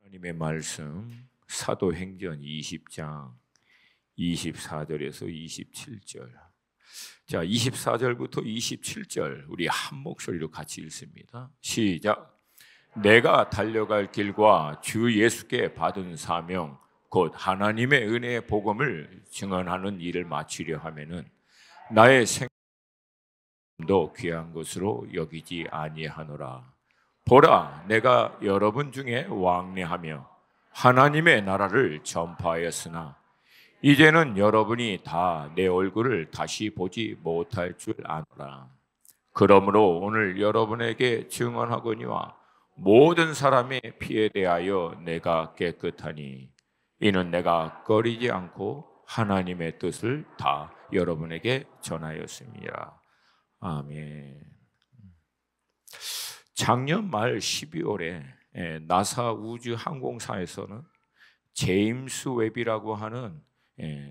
하나님의 말씀 사도행전 20장 24절에서 27절. 자, 24절부터 27절 우리 한 목소리로 같이 읽습니다. 시작. 내가 달려갈 길과 주 예수께 받은 사명 곧 하나님의 은혜의 복음을 증언하는 일을 마치려 하면은 나의 생명도 귀한 것으로 여기지 아니하노라. 보라, 내가 여러분 중에 왕래하며 하나님의 나라를 전파하였으나 이제는 여러분이 다 내 얼굴을 다시 보지 못할 줄 아노라. 그러므로 오늘 여러분에게 증언하거니와 모든 사람의 피에 대하여 내가 깨끗하니 이는 내가 꺼리지 않고 하나님의 뜻을 다 여러분에게 전하였습니다. 아멘. 작년 말 12월에 나사 우주항공사에서는 제임스 웹이라고 하는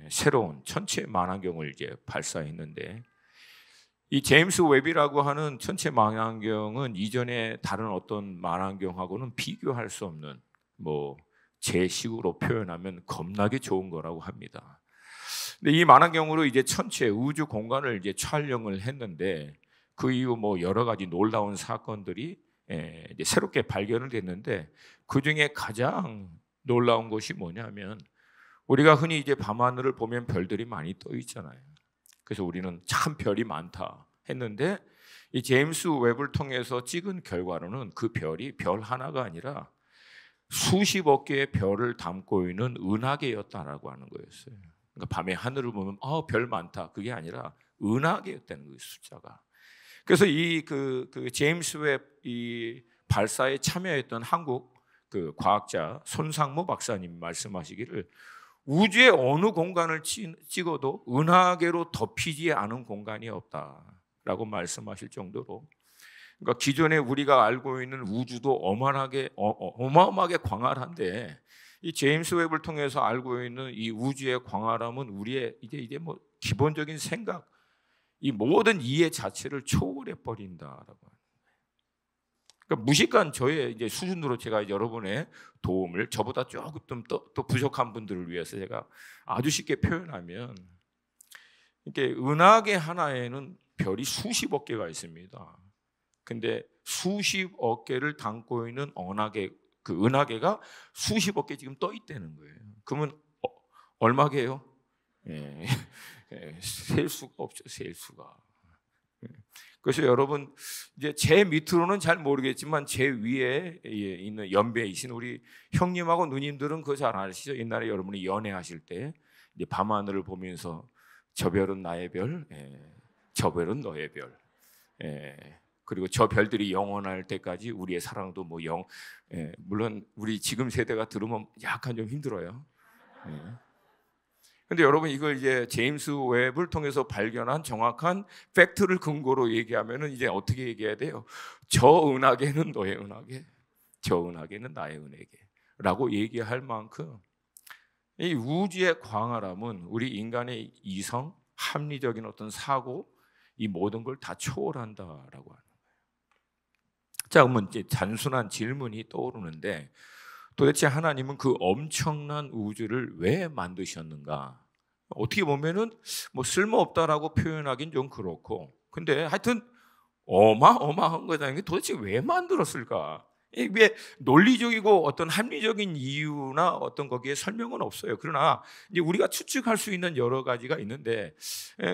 새로운 천체 망원경을 이제 발사했는데, 이 제임스 웹이라고 하는 천체 망원경은 이전에 다른 어떤 망원경하고는 비교할 수 없는, 제 식으로 표현하면 겁나게 좋은 거라고 합니다. 근데 이 망원경으로 이제 천체 우주 공간을 이제 촬영을 했는데, 그 이후 여러 가지 놀라운 사건들이 이제 새롭게 발견을 됐는데, 그 중에 가장 놀라운 것이 뭐냐면, 우리가 흔히 이제 밤하늘을 보면 별들이 많이 떠 있잖아요. 그래서 우리는 참 별이 많다 했는데, 이 제임스 웹을 통해서 찍은 결과로는 그 별이 별 하나가 아니라 수십억 개의 별을 담고 있는 은하계였다라고 하는 거였어요. 그러니까 밤에 하늘을 보면 별 많다, 그게 아니라 은하계였다는 거예요, 숫자가. 그래서 그 제임스 웹 이 발사에 참여했던 한국 그 과학자 손상모 박사님 말씀하시기를, 우주의 어느 공간을 찍어도 은하계로 덮이지 않은 공간이 없다라고 말씀하실 정도로, 그러니까 기존에 우리가 알고 있는 우주도 어마어마하게 광활한데, 이 제임스 웹을 통해서 알고 있는 이 우주의 광활함은 우리의 이제 기본적인 생각, 이 모든 이해 자체를 초월해 버린다라고. 그러니까 무식한 저의 이제 수준으로 제가 여러분의 도움을, 저보다 조금 또 부족한 분들을 위해서 제가 아주 쉽게 표현하면, 이렇게 은하계 하나에는 별이 수십억 개가 있습니다. 근데 수십억 개를 담고 있는 그 은하계가 수십억 개 지금 떠 있다는 거예요. 그러면 얼마 개요? 셀 수가 없죠, 셀 수가. 그래서 여러분, 이제 제 밑으로는 잘 모르겠지만 제 위에 있는 연배이신 우리 형님하고 누님들은 그거 잘 아시죠? 옛날에 여러분이 연애하실 때 이제 밤하늘을 보면서 저 별은 나의 별, 저 별은 너의 별, 그리고 저 별들이 영원할 때까지 우리의 사랑도 물론 우리 지금 세대가 들으면 약간 좀 힘들어요. 근데 여러분, 이걸 이제 제임스 웹을 통해서 발견한 정확한 팩트를 근거로 얘기하면은 이제 어떻게 얘기해야 돼요? 저 은하계는 너의 은하계, 저 은하계는 나의 은하계라고 얘기할 만큼 이 우주의 광활함은 우리 인간의 이성, 합리적인 어떤 사고, 이 모든 걸 다 초월한다라고 하는 거예요. 자, 그러면 이제 단순한 질문이 떠오르는데, 도대체 하나님은 그 엄청난 우주를 왜 만드셨는가? 어떻게 보면은 쓸모없다라고 표현하긴 좀 그렇고, 근데 하여튼 어마어마한 거잖아요. 도대체 왜 만들었을까? 이게 논리적이고 어떤 합리적인 이유나 어떤 거기에 설명은 없어요. 그러나 이제 우리가 추측할 수 있는 여러 가지가 있는데,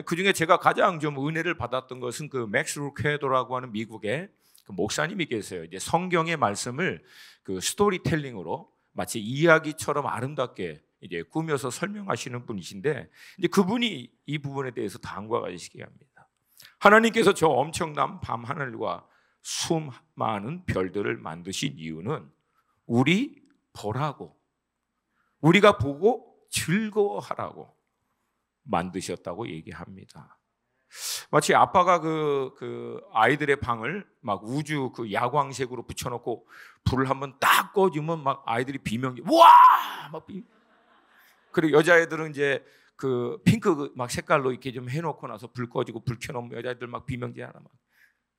그 중에 제가 가장 좀 은혜를 받았던 것은 그 맥스 루케도라고 하는 미국의 그 목사님이 계세요. 이제 성경의 말씀을 그 스토리텔링으로 마치 이야기처럼 아름답게 이제 꾸며서 설명하시는 분이신데, 이제 그분이 이 부분에 대해서 다음과 같이 얘기합니다. 하나님께서 저 엄청난 밤 하늘과 수많은 별들을 만드신 이유는 우리 보라고, 우리가 보고 즐거워하라고 만드셨다고 얘기합니다. 마치 아빠가 그 아이들의 방을 막 우주 그 야광색으로 붙여놓고 불을 한번 딱 꺼주면 막 아이들이 비명지, 와! 막 그리고 여자애들은 이제 그 핑크 막 색깔로 이렇게 좀 해놓고 나서 불 꺼지고 불 켜놓으면 여자애들 막 비명지 하나 막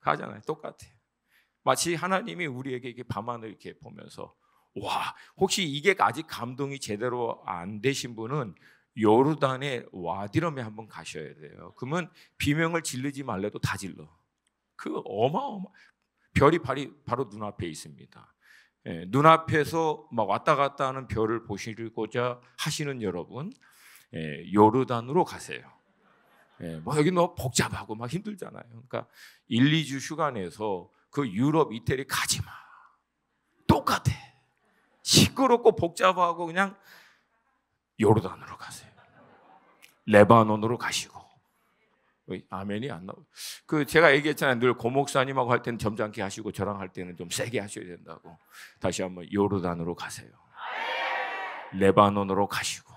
하잖아요. 똑같아요. 마치 하나님이 우리에게 이렇게 밤하늘 이렇게 보면서 와, 혹시 이게 아직 감동이 제대로 안 되신 분은 요르단의 와디럼에 한번 가셔야 돼요. 그러면 비명을 지르지 말래도 다 질러. 그 어마어마 별이 바로 눈앞에 있습니다. 예, 눈앞에서 막 왔다 갔다 하는 별을 보시고자 하시는 여러분, 예, 요르단으로 가세요. 예, 뭐 여기 뭐 복잡하고 막 힘들잖아요. 그러니까 1, 2주 휴가 내서 그 유럽, 이태리 가지 마. 똑같아. 시끄럽고 복잡하고 그냥 요르단으로 가세요. 레바논으로 가시고. 아멘이 안 나오고. 그 제가 얘기했잖아요. 늘 고목사님하고 할 때는 점잖게 하시고 저랑 할 때는 좀 세게 하셔야 된다고. 다시 한번 요르단으로 가세요. 레바논으로 가시고.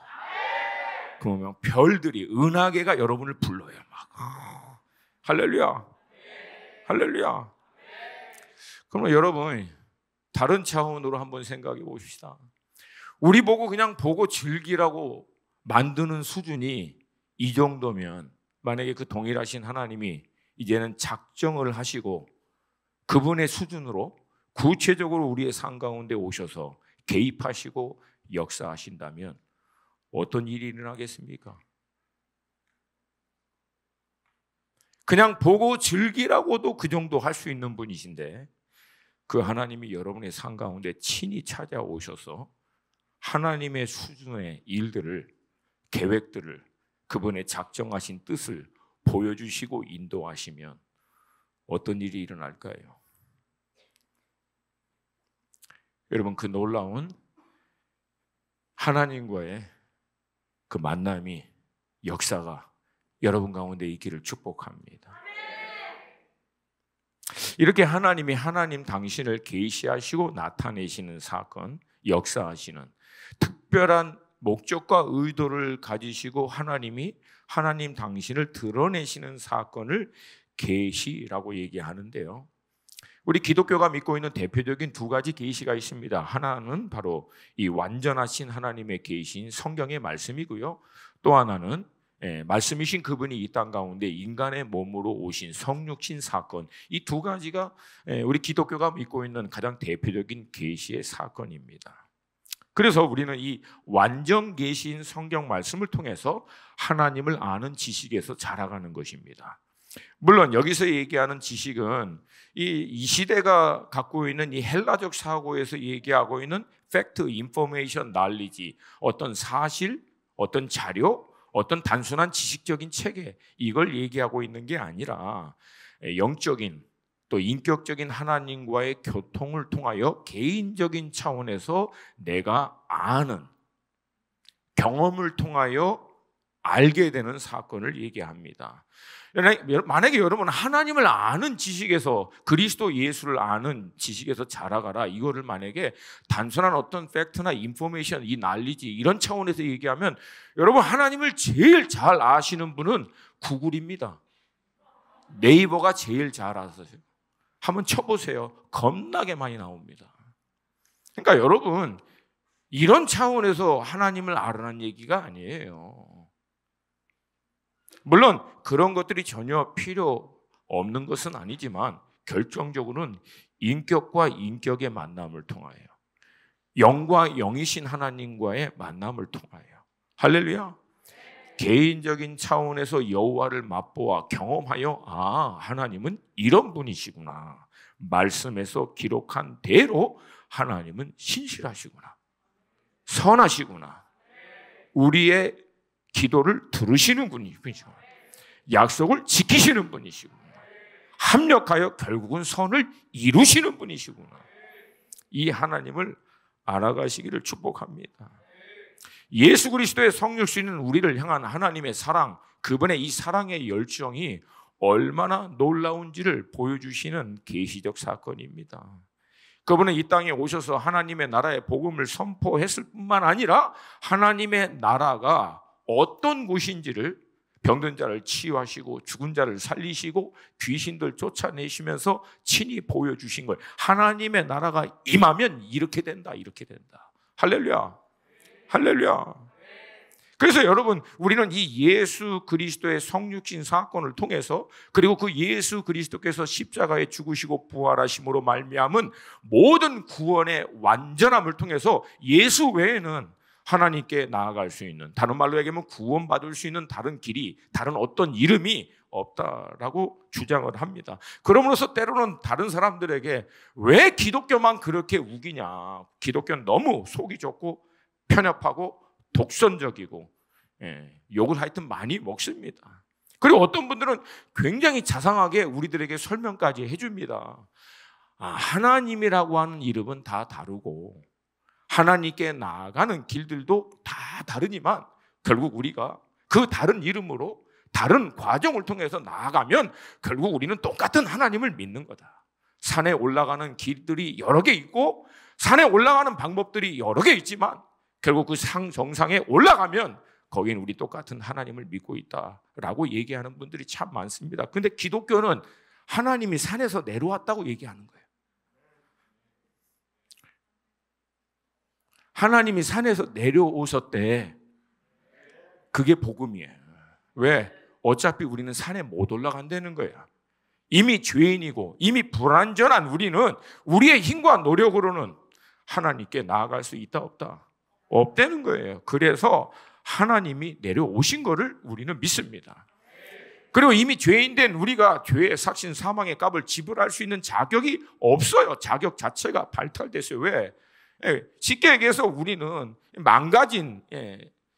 그러면 별들이 은하계가 여러분을 불러요. 막 할렐루야, 할렐루야. 그러면 여러분 다른 차원으로 한번 생각해 봅시다. 우리 보고 그냥 보고 즐기라고 만드는 수준이 이 정도면 만약에 그 동일하신 하나님이 이제는 작정을 하시고 그분의 수준으로 구체적으로 우리의 삶 가운데 오셔서 개입하시고 역사하신다면 어떤 일이 일어나겠습니까? 그냥 보고 즐기라고도 그 정도 할 수 있는 분이신데 그 하나님이 여러분의 삶 가운데 친히 찾아오셔서 하나님의 수준의 일들을, 계획들을, 그분의 작정하신 뜻을 보여주시고 인도하시면 어떤 일이 일어날까요? 여러분, 그 놀라운 하나님과의 그 만남이, 역사가 여러분 가운데 있기를 축복합니다. 이렇게 하나님이 하나님 당신을 계시하시고 나타내시는 사건, 역사하시는 특별한 목적과 의도를 가지시고 하나님이 하나님 당신을 드러내시는 사건을 계시라고 얘기하는데요. 우리 기독교가 믿고 있는 대표적인 두 가지 계시가 있습니다. 하나는 바로 이 완전하신 하나님의 계시인 성경의 말씀이고요. 또 하나는 말씀이신 그분이 이 땅 가운데 인간의 몸으로 오신 성육신 사건, 이 두 가지가 우리 기독교가 믿고 있는 가장 대표적인 계시의 사건입니다. 그래서 우리는 이 완전 계시인 성경 말씀을 통해서 하나님을 아는 지식에서 자라가는 것입니다. 물론 여기서 얘기하는 지식은 이 시대가 갖고 있는 이 헬라적 사고에서 얘기하고 있는 팩트, 인포메이션, 날리지, 어떤 사실, 어떤 자료, 어떤 단순한 지식적인 체계, 이걸 얘기하고 있는 게 아니라 영적인 또 인격적인 하나님과의 교통을 통하여 개인적인 차원에서 내가 아는 경험을 통하여 알게 되는 사건을 얘기합니다. 만약에 여러분 하나님을 아는 지식에서, 그리스도 예수를 아는 지식에서 자라가라, 이거를 만약에 단순한 어떤 팩트나 인포메이션, 이 날리지 이런 차원에서 얘기하면 여러분 하나님을 제일 잘 아시는 분은 구글입니다. 네이버가 제일 잘 아세요. 한번 쳐보세요. 겁나게 많이 나옵니다. 그러니까 여러분 이런 차원에서 하나님을 알아라는 얘기가 아니에요. 물론 그런 것들이 전혀 필요 없는 것은 아니지만 결정적으로는 인격과 인격의 만남을 통하여, 영과 영이신 하나님과의 만남을 통하여, 할렐루야, 개인적인 차원에서 여호와를 맛보아 경험하여 하나님은 이런 분이시구나, 말씀에서 기록한 대로 하나님은 신실하시구나, 선하시구나, 우리의 기도를 들으시는 분이시구나, 약속을 지키시는 분이시구나, 합력하여 결국은 선을 이루시는 분이시구나, 이 하나님을 알아가시기를 축복합니다. 예수 그리스도의 성육신은 우리를 향한 하나님의 사랑, 그분의 이 사랑의 열정이 얼마나 놀라운지를 보여주시는 계시적 사건입니다. 그분은 이 땅에 오셔서 하나님의 나라의 복음을 선포했을 뿐만 아니라 하나님의 나라가 어떤 곳인지를, 병든 자를 치유하시고 죽은 자를 살리시고 귀신들 쫓아내시면서 친히 보여주신 거예요. 하나님의 나라가 임하면 이렇게 된다, 이렇게 된다. 할렐루야, 할렐루야. 그래서 여러분, 우리는 이 예수 그리스도의 성육신 사건을 통해서, 그리고 그 예수 그리스도께서 십자가에 죽으시고 부활하심으로 말미암은 모든 구원의 완전함을 통해서 예수 외에는 하나님께 나아갈 수 있는, 다른 말로 얘기하면 구원받을 수 있는 다른 길이, 다른 어떤 이름이 없다라고 주장을 합니다. 그러므로서 때로는 다른 사람들에게 왜 기독교만 그렇게 우기냐, 기독교는 너무 속이 좁고 편협하고 독선적이고, 욕을 하여튼 많이 먹습니다. 그리고 어떤 분들은 굉장히 자상하게 우리들에게 설명까지 해줍니다. 하나님이라고 하는 이름은 다 다르고 하나님께 나아가는 길들도 다 다르지만 결국 우리가 그 다른 이름으로 다른 과정을 통해서 나아가면 결국 우리는 똑같은 하나님을 믿는 거다. 산에 올라가는 길들이 여러 개 있고 산에 올라가는 방법들이 여러 개 있지만 결국 그 상 정상에 올라가면 거기는 우리 똑같은 하나님을 믿고 있다라고 얘기하는 분들이 참 많습니다. 그런데 기독교는 하나님이 산에서 내려왔다고 얘기하는 거예요. 하나님이 산에서 내려오셨대. 그게 복음이에요. 왜? 어차피 우리는 산에 못 올라간다는 거야. 이미 죄인이고 이미 불완전한 우리는 우리의 힘과 노력으로는 하나님께 나아갈 수 있다 없다? 없다는 거예요. 그래서 하나님이 내려오신 거를 우리는 믿습니다. 그리고 이미 죄인 된 우리가 죄의 삭신 사망의 값을 지불할 수 있는 자격이 없어요. 자격 자체가 발탈됐어요. 왜? 쉽게 얘기해서 우리는 망가진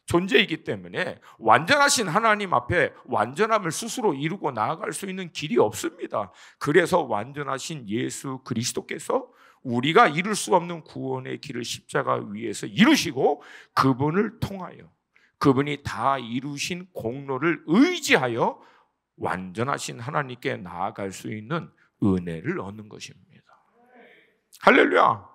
존재이기 때문에 완전하신 하나님 앞에 완전함을 스스로 이루고 나아갈 수 있는 길이 없습니다. 그래서 완전하신 예수 그리스도께서 우리가 이룰 수 없는 구원의 길을 십자가 위에서 이루시고 그분을 통하여 그분이 다 이루신 공로를 의지하여 완전하신 하나님께 나아갈 수 있는 은혜를 얻는 것입니다. 할렐루야.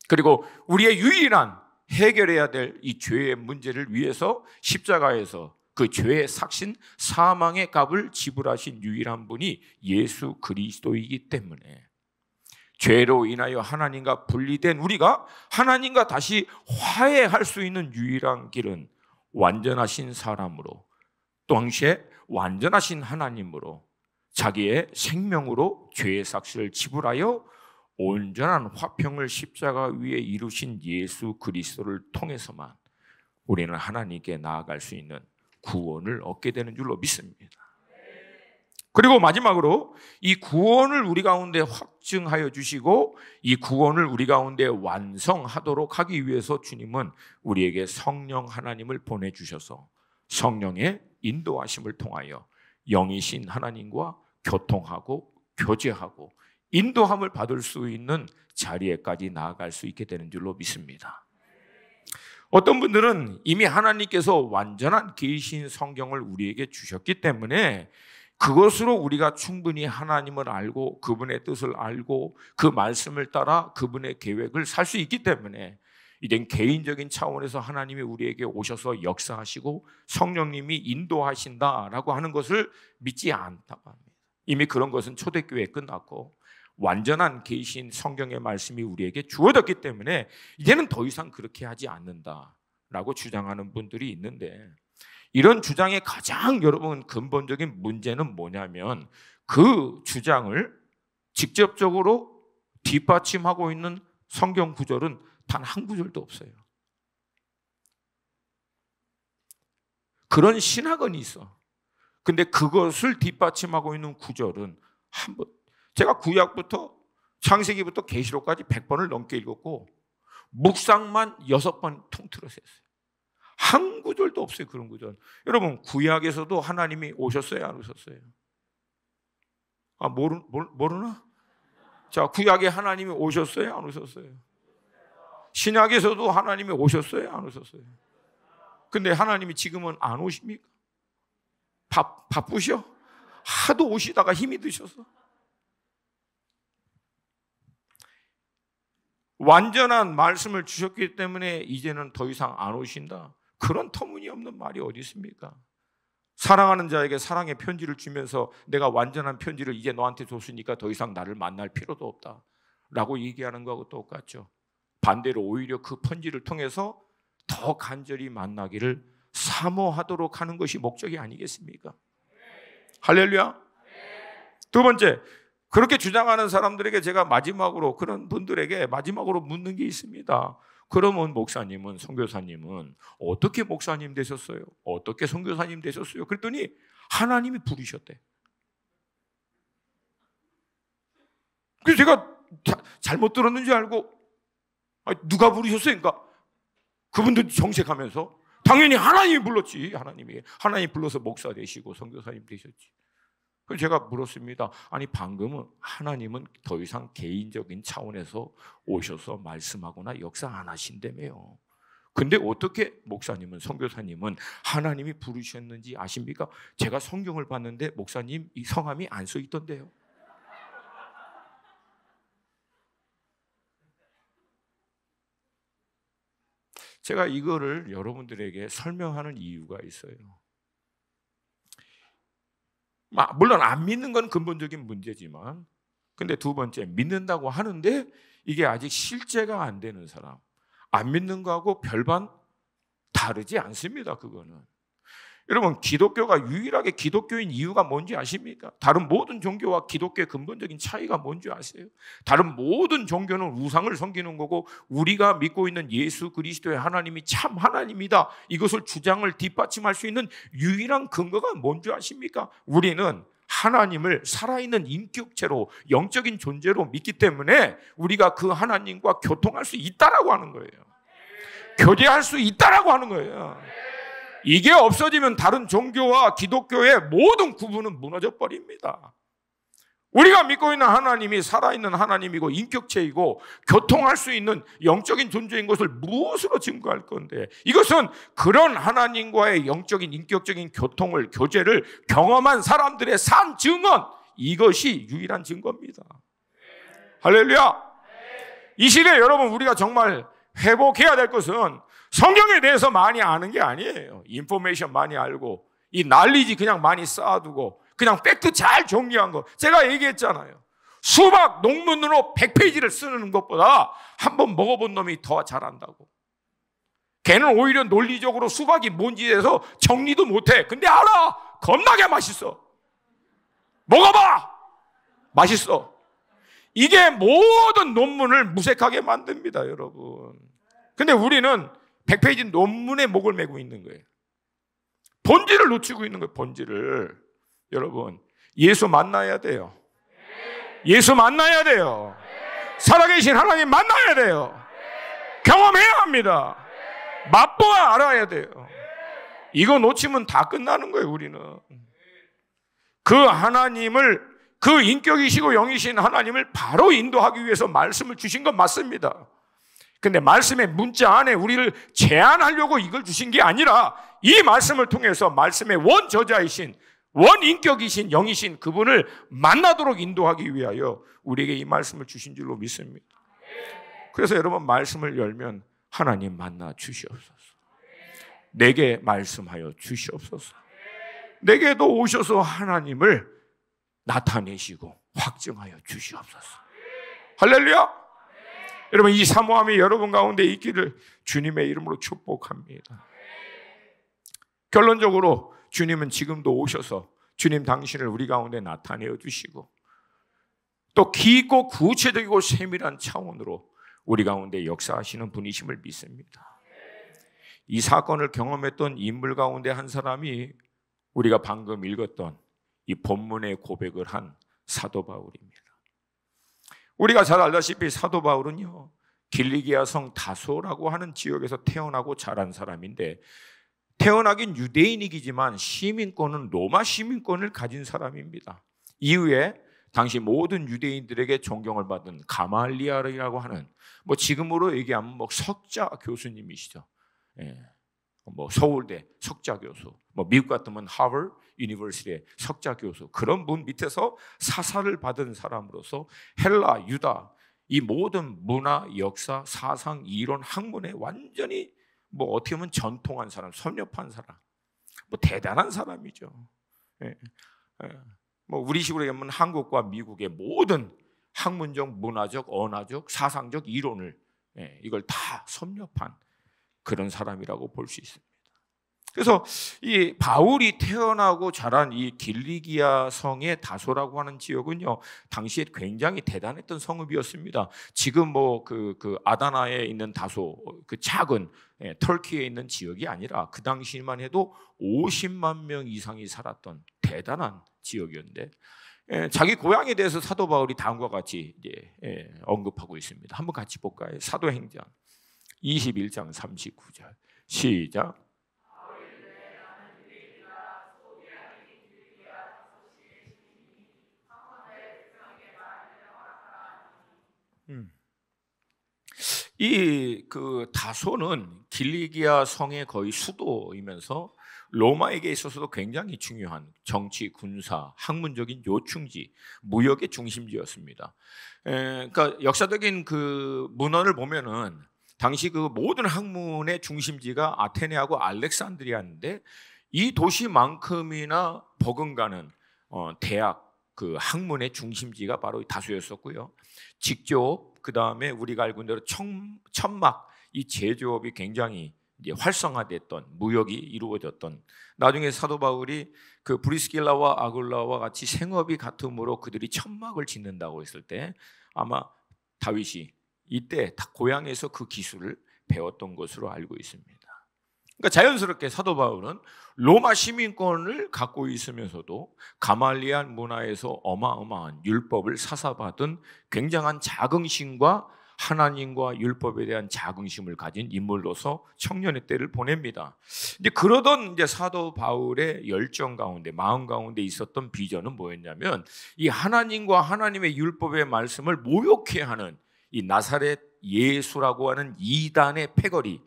그리고 우리의 유일한 해결해야 될 이 죄의 문제를 위해서 십자가에서 그 죄의 삭신 사망의 값을 지불하신 유일한 분이 예수 그리스도이기 때문에 죄로 인하여 하나님과 분리된 우리가 하나님과 다시 화해할 수 있는 유일한 길은 완전하신 사람으로, 동시에 완전하신 하나님으로 자기의 생명으로 죄의 삭신을 지불하여 온전한 화평을 십자가 위에 이루신 예수 그리스도를 통해서만 우리는 하나님께 나아갈 수 있는 구원을 얻게 되는 줄로 믿습니다. 그리고 마지막으로 이 구원을 우리 가운데 확증하여 주시고 이 구원을 우리 가운데 완성하도록 하기 위해서 주님은 우리에게 성령 하나님을 보내주셔서 성령의 인도하심을 통하여 영이신 하나님과 교통하고 교제하고 인도함을 받을 수 있는 자리에까지 나아갈 수 있게 되는 줄로 믿습니다. 어떤 분들은 이미 하나님께서 완전한 계신 성경을 우리에게 주셨기 때문에 그것으로 우리가 충분히 하나님을 알고 그분의 뜻을 알고 그 말씀을 따라 그분의 계획을 살 수 있기 때문에 이젠 개인적인 차원에서 하나님이 우리에게 오셔서 역사하시고 성령님이 인도하신다라고 하는 것을 믿지 않다고 합니다. 이미 그런 것은 초대교회에 끝났고 완전한 계신 성경의 말씀이 우리에게 주어졌기 때문에 이제는 더 이상 그렇게 하지 않는다라고 주장하는 분들이 있는데 이런 주장의 가장 여러분 근본적인 문제는 뭐냐면 그 주장을 직접적으로 뒷받침하고 있는 성경 구절은 단 한 구절도 없어요. 그런 신학은 있어. 근데 그것을 뒷받침하고 있는 구절은 한 번. 제가 구약부터 창세기부터 계시록까지 100번을 넘게 읽었고 묵상만 6번 통틀어서 했어요. 한 구절도 없어요. 그런 구절. 여러분 구약에서도 하나님이 오셨어요? 안 오셨어요? 모르나? 자, 구약에 하나님이 오셨어요? 안 오셨어요? 신약에서도 하나님이 오셨어요? 안 오셨어요? 근데 하나님이 지금은 안 오십니까? 바쁘셔? 하도 오시다가 힘이 드셔서 완전한 말씀을 주셨기 때문에 이제는 더 이상 안 오신다. 그런 터무니없는 말이 어디 있습니까? 사랑하는 자에게 사랑의 편지를 주면서 내가 완전한 편지를 이제 너한테 줬으니까 더 이상 나를 만날 필요도 없다 라고 얘기하는 거하고 똑같죠. 반대로 오히려 그 편지를 통해서 더 간절히 만나기를 사모하도록 하는 것이 목적이 아니겠습니까? 할렐루야. 두 번째, 그렇게 주장하는 사람들에게 제가 마지막으로, 그런 분들에게 마지막으로 묻는 게 있습니다. 그러면 목사님은, 선교사님은 어떻게 목사님 되셨어요? 어떻게 선교사님 되셨어요? 그랬더니 하나님이 부르셨대. 그래서 제가 잘못 들었는 줄 알고, 누가 부르셨어요? 그러니까 그분들 정색하면서, 당연히 하나님이 불렀지. 하나님이 불러서 목사 되시고 선교사님 되셨지. 그래서 제가 물었습니다. 아니, 방금은 하나님은 더 이상 개인적인 차원에서 오셔서 말씀하거나 역사 안 하신다며요. 근데 어떻게 목사님은, 선교사님은 하나님이 부르셨는지 아십니까? 제가 성경을 봤는데 목사님 이 성함이 안 써 있던데요. 제가 이거를 여러분들에게 설명하는 이유가 있어요. 물론 안 믿는 건 근본적인 문제지만, 근데 두 번째, 믿는다고 하는데 이게 아직 실제가 안 되는 사람, 안 믿는 거하고 별반 다르지 않습니다. 그거는. 여러분, 기독교가 유일하게 기독교인 이유가 뭔지 아십니까? 다른 모든 종교와 기독교의 근본적인 차이가 뭔지 아세요? 다른 모든 종교는 우상을 섬기는 거고, 우리가 믿고 있는 예수 그리스도의 하나님이 참 하나님이다, 이것을 주장을 뒷받침할 수 있는 유일한 근거가 뭔지 아십니까? 우리는 하나님을 살아있는 인격체로, 영적인 존재로 믿기 때문에 우리가 그 하나님과 교통할 수 있다라고 하는 거예요. 교제할 수 있다라고 하는 거예요. 이게 없어지면 다른 종교와 기독교의 모든 구분은 무너져 버립니다. 우리가 믿고 있는 하나님이 살아있는 하나님이고 인격체이고 교통할 수 있는 영적인 존재인 것을 무엇으로 증거할 건데, 이것은 그런 하나님과의 영적인 인격적인 교통을, 교제를 경험한 사람들의 산 증언, 이것이 유일한 증거입니다. 할렐루야. 이 시대에 여러분, 우리가 정말 회복해야 될 것은 성경에 대해서 많이 아는 게 아니에요. 인포메이션 많이 알고, 이 난리지 그냥 많이 쌓아두고, 그냥 팩트 잘 정리한 거. 제가 얘기했잖아요. 수박 논문으로 100페이지를 쓰는 것보다 한번 먹어본 놈이 더 잘한다고. 걔는 오히려 논리적으로 수박이 뭔지에 대해서 정리도 못해. 근데 알아. 겁나게 맛있어. 먹어봐. 맛있어. 이게 모든 논문을 무색하게 만듭니다, 여러분. 근데 우리는 100페이지 논문에 목을 메고 있는 거예요. 본질을 놓치고 있는 거예요. 본질을. 여러분, 예수 만나야 돼요. 예수 만나야 돼요. 살아계신 하나님 만나야 돼요. 경험해야 합니다. 맛보아 알아야 돼요. 이거 놓치면 다 끝나는 거예요. 우리는 그 하나님을, 그 인격이시고 영이신 하나님을 바로 인도하기 위해서 말씀을 주신 건 맞습니다. 근데 말씀의 문자 안에 우리를 제한하려고 이걸 주신 게 아니라, 이 말씀을 통해서 말씀의 원저자이신, 원인격이신, 영이신 그분을 만나도록 인도하기 위하여 우리에게 이 말씀을 주신 줄로 믿습니다. 그래서 여러분, 말씀을 열면 하나님 만나 주시옵소서. 내게 말씀하여 주시옵소서. 내게도 오셔서 하나님을 나타내시고 확증하여 주시옵소서. 할렐루야. 여러분, 이 사모함이 여러분 가운데 있기를 주님의 이름으로 축복합니다. 결론적으로 주님은 지금도 오셔서 주님 당신을 우리 가운데 나타내어 주시고, 또 깊고 구체적이고 세밀한 차원으로 우리 가운데 역사하시는 분이심을 믿습니다. 이 사건을 경험했던 인물 가운데 한 사람이 우리가 방금 읽었던 이 본문의 고백을 한 사도 바울입니다. 우리가 잘 알다시피 사도 바울은요, 길리기아 성 다소라고 하는 지역에서 태어나고 자란 사람인데, 태어나긴 유대인이지만 시민권은 로마 시민권을 가진 사람입니다. 이후에 당시 모든 유대인들에게 존경을 받은 가말리엘이라고 하는, 지금으로 얘기하면 석자 교수님이시죠. 서울대 석자 교수, 미국 같으면 하버드 유니버시티의 석자 교수, 그런 분 밑에서 사사를 받은 사람으로서 헬라, 유다, 이 모든 문화, 역사, 사상, 이론, 학문에 완전히 어떻게 보면 전통한 사람, 섭렵한 사람, 대단한 사람이죠. 우리 식으로 얘기하면 한국과 미국의 모든 학문적, 문화적, 언어적, 사상적 이론을, 이걸 다 섭렵한 그런 사람이라고 볼 수 있습니다. 그래서 이 바울이 태어나고 자란 이 길리기아 성의 다소라고 하는 지역은요, 당시에 굉장히 대단했던 성읍이었습니다. 지금 뭐 그 아다나에 있는 다소, 그 작은 터키에 있는 지역이 아니라 그 당시만 해도 50만 명 이상이 살았던 대단한 지역이었는데, 자기 고향에 대해서 사도 바울이 다음과 같이 이제 언급하고 있습니다. 한번 같이 볼까요? 사도행전 21장 39절 시작. 이 그 다소는 길리기아 성의 거의 수도이면서 로마에게 있어서도 굉장히 중요한 정치, 군사, 학문적인 요충지, 무역의 중심지였습니다. 그러니까 역사적인 그 문헌을 보면은 당시 그 모든 학문의 중심지가 아테네하고 알렉산드리아인데, 이 도시만큼이나 버금가는 대학, 그 학문의 중심지가 바로 다소였었고요. 직접 그 다음에 우리가 알고 있는 대로 천막, 이 제조업이 굉장히 이제 활성화됐던, 무역이 이루어졌던, 나중에 사도 바울이 그 브리스길라와 아굴라와 같이 생업이 같음으로 그들이 천막을 짓는다고 했을 때 아마 다윗이 이때 고향에서 그 기술을 배웠던 것으로 알고 있습니다. 그러니까 자연스럽게 사도 바울은 로마 시민권을 갖고 있으면서도 가말리안 문화에서 어마어마한 율법을 사사받은 굉장한 자긍심과 하나님과 율법에 대한 자긍심을 가진 인물로서 청년의 때를 보냅니다. 이제 그러던 이제 사도 바울의 열정 가운데, 마음 가운데 있었던 비전은 뭐였냐면, 이 하나님과 하나님의 율법의 말씀을 모욕해하는 이 나사렛 예수라고 하는 이단의 패거리,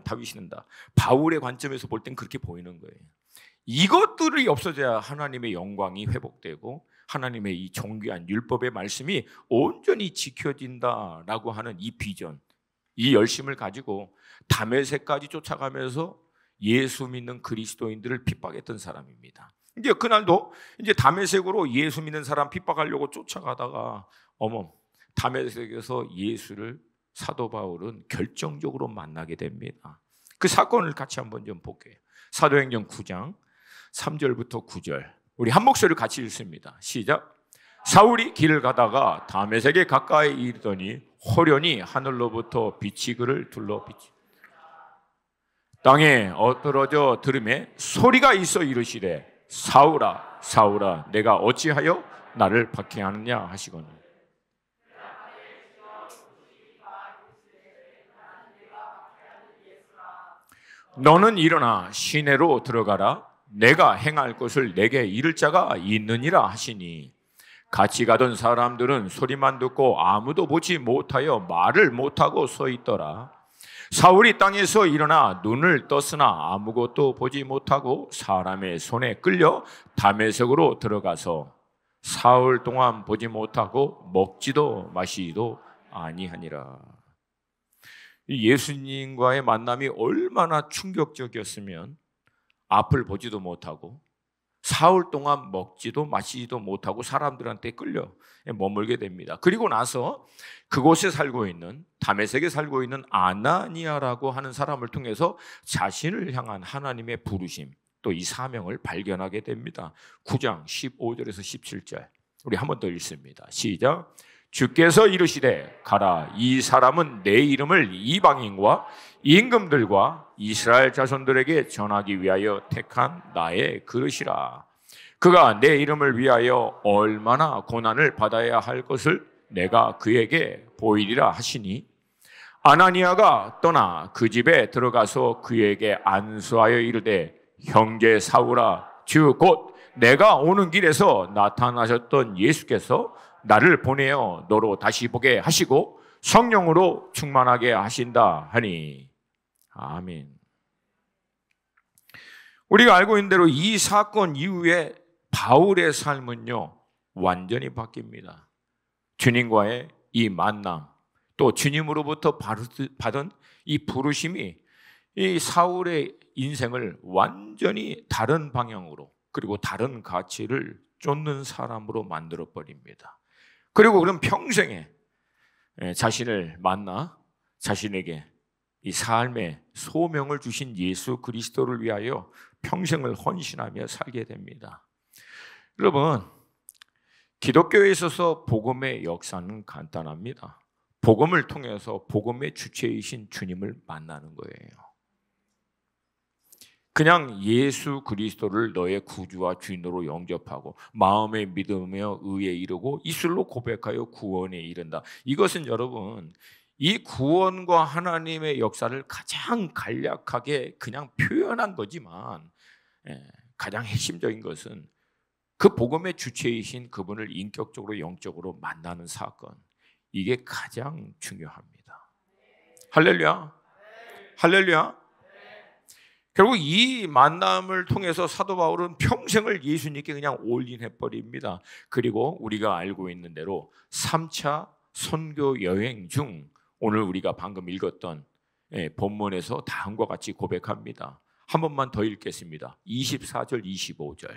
다윗이는다. 바울의 관점에서 볼 땐 그렇게 보이는 거예요. 이것들이 없어져야 하나님의 영광이 회복되고 하나님의 이 존귀한 율법의 말씀이 온전히 지켜진다라고 하는 이 비전, 이 열심을 가지고 다메섹까지 쫓아가면서 예수 믿는 그리스도인들을 핍박했던 사람입니다. 이제 그날도 이제 다메섹으로 예수 믿는 사람 핍박하려고 쫓아가다가 다메섹에서 예수를 사도 바울은 결정적으로 만나게 됩니다. 그 사건을 같이 한번 좀 볼게요. 사도행전 9장 3절부터 9절, 우리 한 목소리를 같이 읽습니다. 시작. 사울이 길을 가다가 다메섹에 가까이 이르더니 호련히 하늘로부터 빛이 그를 둘러 비치 땅에 엎드러져 들음에 소리가 있어 이르시되 사울아 사울아 내가 어찌하여 나를 박해하느냐 하시거늘. 너는 일어나 시내로 들어가라. 내가 행할 것을 내게 이를 자가 있느니라 하시니, 같이 가던 사람들은 소리만 듣고 아무도 보지 못하여 말을 못하고 서 있더라. 사울이 땅에서 일어나 눈을 떴으나 아무것도 보지 못하고 사람의 손에 끌려 다메섹으로 들어가서 사흘 동안 보지 못하고 먹지도 마시지도 아니하니라. 예수님과의 만남이 얼마나 충격적이었으면 앞을 보지도 못하고 사흘 동안 먹지도 마시지도 못하고 사람들한테 끌려 머물게 됩니다. 그리고 나서 그곳에 살고 있는, 다메섹에 살고 있는 아나니아라고 하는 사람을 통해서 자신을 향한 하나님의 부르심, 또 이 사명을 발견하게 됩니다. 9장 15절에서 17절 우리 한 번 더 읽습니다. 시작. 주께서 이르시되 가라, 이 사람은 내 이름을 이방인과 임금들과 이스라엘 자손들에게 전하기 위하여 택한 나의 그릇이라. 그가 내 이름을 위하여 얼마나 고난을 받아야 할 것을 내가 그에게 보이리라 하시니, 아나니아가 떠나 그 집에 들어가서 그에게 안수하여 이르되 형제 사울아, 주 곧 내가 오는 길에서 나타나셨던 예수께서 나를 보내어 너로 다시 보게 하시고 성령으로 충만하게 하신다 하니. 아멘. 우리가 알고 있는 대로 이 사건 이후에 바울의 삶은요 완전히 바뀝니다. 주님과의 이 만남, 또 주님으로부터 받은 이 부르심이 이 사울의 인생을 완전히 다른 방향으로, 그리고 다른 가치를 쫓는 사람으로 만들어 버립니다. 그리고 그럼 평생에 자신을 만나 자신에게 이 삶의 소명을 주신 예수 그리스도를 위하여 평생을 헌신하며 살게 됩니다. 여러분, 기독교에 있어서 복음의 역사는 간단합니다. 복음을 통해서 복음의 주체이신 주님을 만나는 거예요. 그냥 예수 그리스도를 너의 구주와 주인으로 영접하고 마음의 믿음며 의에 이르고 입술로 고백하여 구원에 이른다. 이것은 여러분, 이 구원과 하나님의 역사를 가장 간략하게 그냥 표현한 거지만, 가장 핵심적인 것은 그 복음의 주체이신 그분을 인격적으로 영적으로 만나는 사건, 이게 가장 중요합니다. 할렐루야, 할렐루야. 결국 이 만남을 통해서 사도 바울은 평생을 예수님께 그냥 올인해 버립니다. 그리고 우리가 알고 있는 대로 3차 선교 여행 중 오늘 우리가 방금 읽었던 본문에서 다음과 같이 고백합니다. 한 번만 더 읽겠습니다. 24절 25절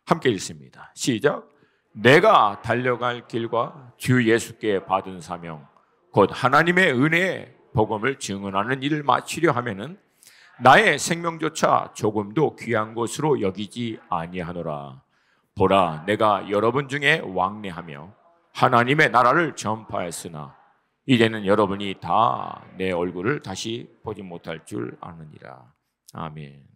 함께 읽습니다. 시작. 내가 달려갈 길과 주 예수께 받은 사명 곧 하나님의 은혜의 복음을 증언하는 일을 마치려 하면은 나의 생명조차 조금도 귀한 것으로 여기지 아니하노라. 보라, 내가 여러분 중에 왕래하며 하나님의 나라를 전파했으나 이제는 여러분이 다 내 얼굴을 다시 보지 못할 줄 아느니라. 아멘.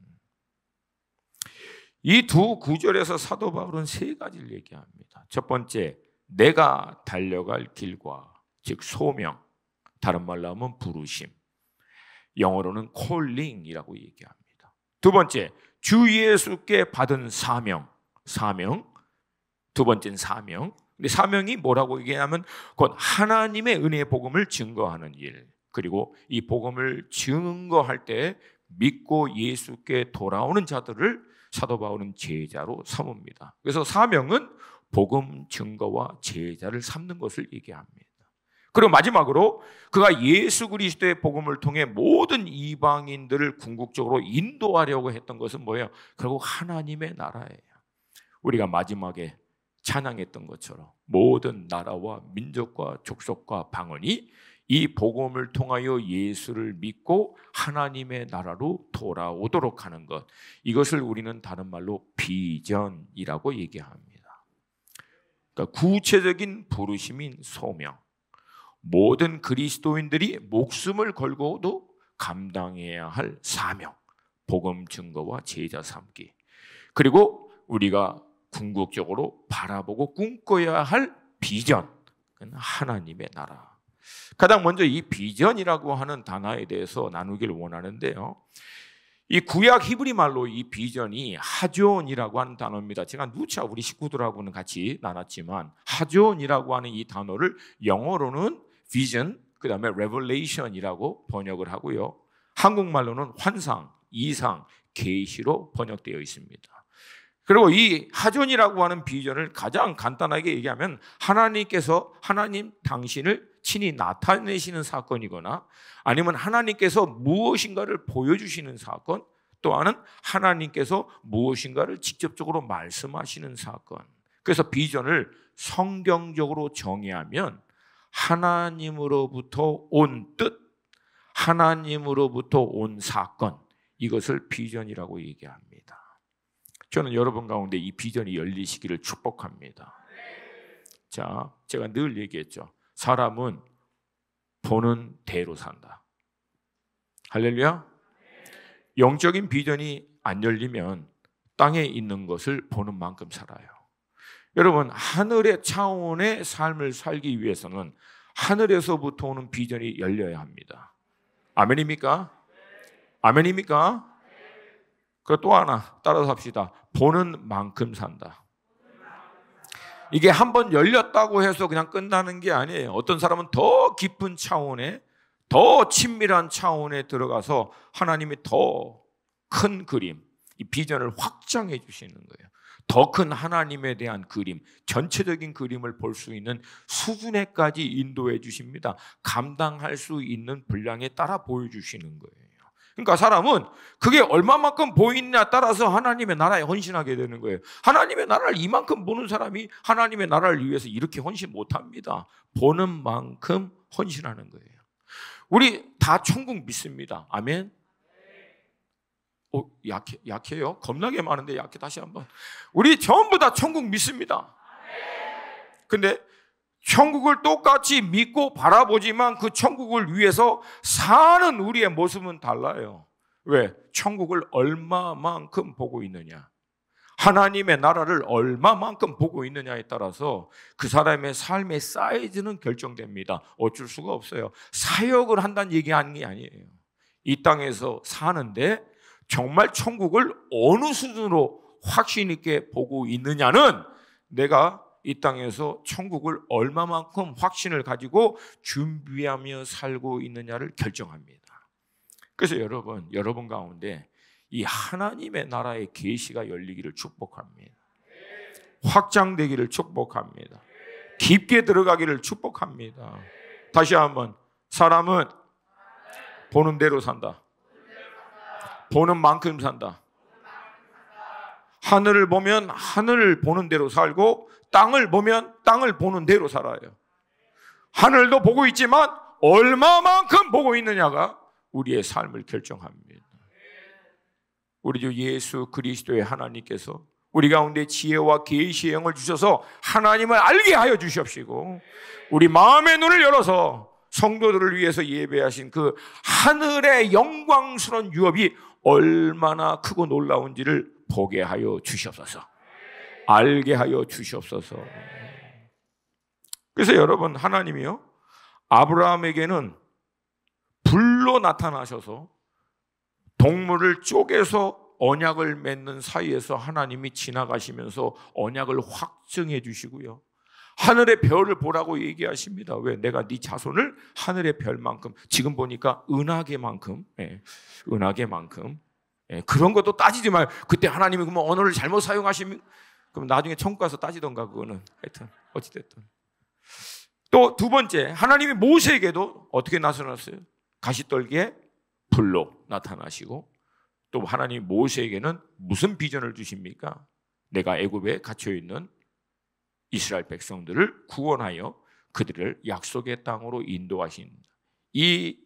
이 두 구절에서 사도 바울은 세 가지를 얘기합니다. 첫 번째, 내가 달려갈 길과, 즉 소명, 다른 말로 하면 부르심, 영어로는 calling이라고 얘기합니다. 두 번째, 주 예수께 받은 사명, 두 번째는 사명. 근데 사명이 뭐라고 얘기하면 곧 하나님의 은혜의 복음을 증거하는 일, 그리고 이 복음을 증거할 때 믿고 예수께 돌아오는 자들을 사도 바울은 제자로 삼습니다. 그래서 사명은 복음 증거와 제자를 삼는 것을 얘기합니다. 그리고 마지막으로 그가 예수 그리스도의 복음을 통해 모든 이방인들을 궁극적으로 인도하려고 했던 것은 뭐예요? 결국 하나님의 나라예요. 우리가 마지막에 찬양했던 것처럼 모든 나라와 민족과 족속과 방언이 이 복음을 통하여 예수를 믿고 하나님의 나라로 돌아오도록 하는 것, 이것을 우리는 다른 말로 비전이라고 얘기합니다. 그러니까 구체적인 부르심인 소명, 모든 그리스도인들이 목숨을 걸고도 감당해야 할 사명, 복음 증거와 제자 삼기, 그리고 우리가 궁극적으로 바라보고 꿈꿔야 할 비전, 하나님의 나라. 가장 먼저 이 비전이라고 하는 단어에 대해서 나누기를 원하는데요, 이 구약 히브리 말로 이 비전이 하존이라고 하는 단어입니다. 제가 누차 우리 식구들하고는 같이 나눴지만 하존이라고 하는 이 단어를 영어로는 vision, 그 다음에 revelation이라고 번역을 하고요, 한국말로는 환상, 이상, 계시로 번역되어 있습니다. 그리고 이 하존이라고 하는 비전을 가장 간단하게 얘기하면 하나님 당신을 친히 나타내시는 사건이거나 아니면 하나님께서 무엇인가를 보여주시는 사건, 또 하나는 하나님께서 무엇인가를 직접적으로 말씀하시는 사건. 그래서 비전을 성경적으로 정의하면 하나님으로부터 온 뜻, 하나님으로부터 온 사건, 이것을 비전이라고 얘기합니다. 저는 여러분 가운데 이 비전이 열리시기를 축복합니다. 자, 제가 늘 얘기했죠. 사람은 보는 대로 산다. 할렐루야. 영적인 비전이 안 열리면 땅에 있는 것을 보는 만큼 살아요. 여러분, 하늘의 차원의 삶을 살기 위해서는 하늘에서부터 오는 비전이 열려야 합니다. 아멘입니까? 아멘입니까? 그리고 또 하나 따라서 합시다. 보는 만큼 산다. 이게 한번 열렸다고 해서 그냥 끝나는 게 아니에요. 어떤 사람은 더 깊은 차원에, 더 친밀한 차원에 들어가서 하나님이 더 큰 그림, 이 비전을 확장해 주시는 거예요. 더 큰 하나님에 대한 그림, 전체적인 그림을 볼 수 있는 수준에까지 인도해 주십니다. 감당할 수 있는 분량에 따라 보여주시는 거예요. 그러니까 사람은 그게 얼마만큼 보이느냐에 따라서 하나님의 나라에 헌신하게 되는 거예요. 하나님의 나라를 이만큼 보는 사람이 하나님의 나라를 위해서 이렇게 헌신 못합니다. 보는 만큼 헌신하는 거예요. 우리 다 천국 믿습니다. 아멘. 약해요? 겁나게 많은데 약해. 다시 한번. 우리 전부 다 천국 믿습니다. 근데 천국을 똑같이 믿고 바라보지만 그 천국을 위해서 사는 우리의 모습은 달라요. 왜? 천국을 얼마만큼 보고 있느냐, 하나님의 나라를 얼마만큼 보고 있느냐에 따라서 그 사람의 삶의 사이즈는 결정됩니다. 어쩔 수가 없어요. 사역을 한다는 얘기하는 게 아니에요. 이 땅에서 사는데 정말 천국을 어느 수준으로 확신 있게 보고 있느냐는 내가 이 땅에서 천국을 얼마만큼 확신을 가지고 준비하며 살고 있느냐를 결정합니다. 그래서 여러분 가운데 이 하나님의 나라의 계시가 열리기를 축복합니다. 확장되기를 축복합니다. 깊게 들어가기를 축복합니다. 다시 한번, 사람은 보는 대로 산다. 보는 만큼 산다. 하늘을 보면 하늘을 보는 대로 살고, 땅을 보면 땅을 보는 대로 살아요. 하늘도 보고 있지만 얼마만큼 보고 있느냐가 우리의 삶을 결정합니다. 우리 주 예수 그리스도의 하나님께서 우리 가운데 지혜와 계시의 영을 주셔서 하나님을 알게 하여 주시옵시고, 우리 마음의 눈을 열어서 성도들을 위해서 예배하신 그 하늘의 영광스러운 유업이 얼마나 크고 놀라운지를 보게 하여 주시옵소서. 알게 하여 주시옵소서. 그래서 여러분, 하나님이요, 아브라함에게는 불로 나타나셔서 동물을 쪼개서 언약을 맺는 사이에서 하나님이 지나가시면서 언약을 확증해 주시고요, 하늘의 별을 보라고 얘기하십니다. 왜? 내가 네 자손을 하늘의 별만큼, 지금 보니까 은하계만큼, 은하계만큼, 그런 것도 따지지 마요. 그때 하나님이 그러면 언어를 잘못 사용하시면 그럼 나중에 천국 가서 따지던가. 그거는 하여튼 어찌됐든. 또 두 번째, 하나님이 모세에게도 어떻게 나타났어요? 가시떨기에 불로 나타나시고, 또 하나님 모세에게는 무슨 비전을 주십니까? 내가 애굽에 갇혀있는 이스라엘 백성들을 구원하여 그들을 약속의 땅으로 인도하신 이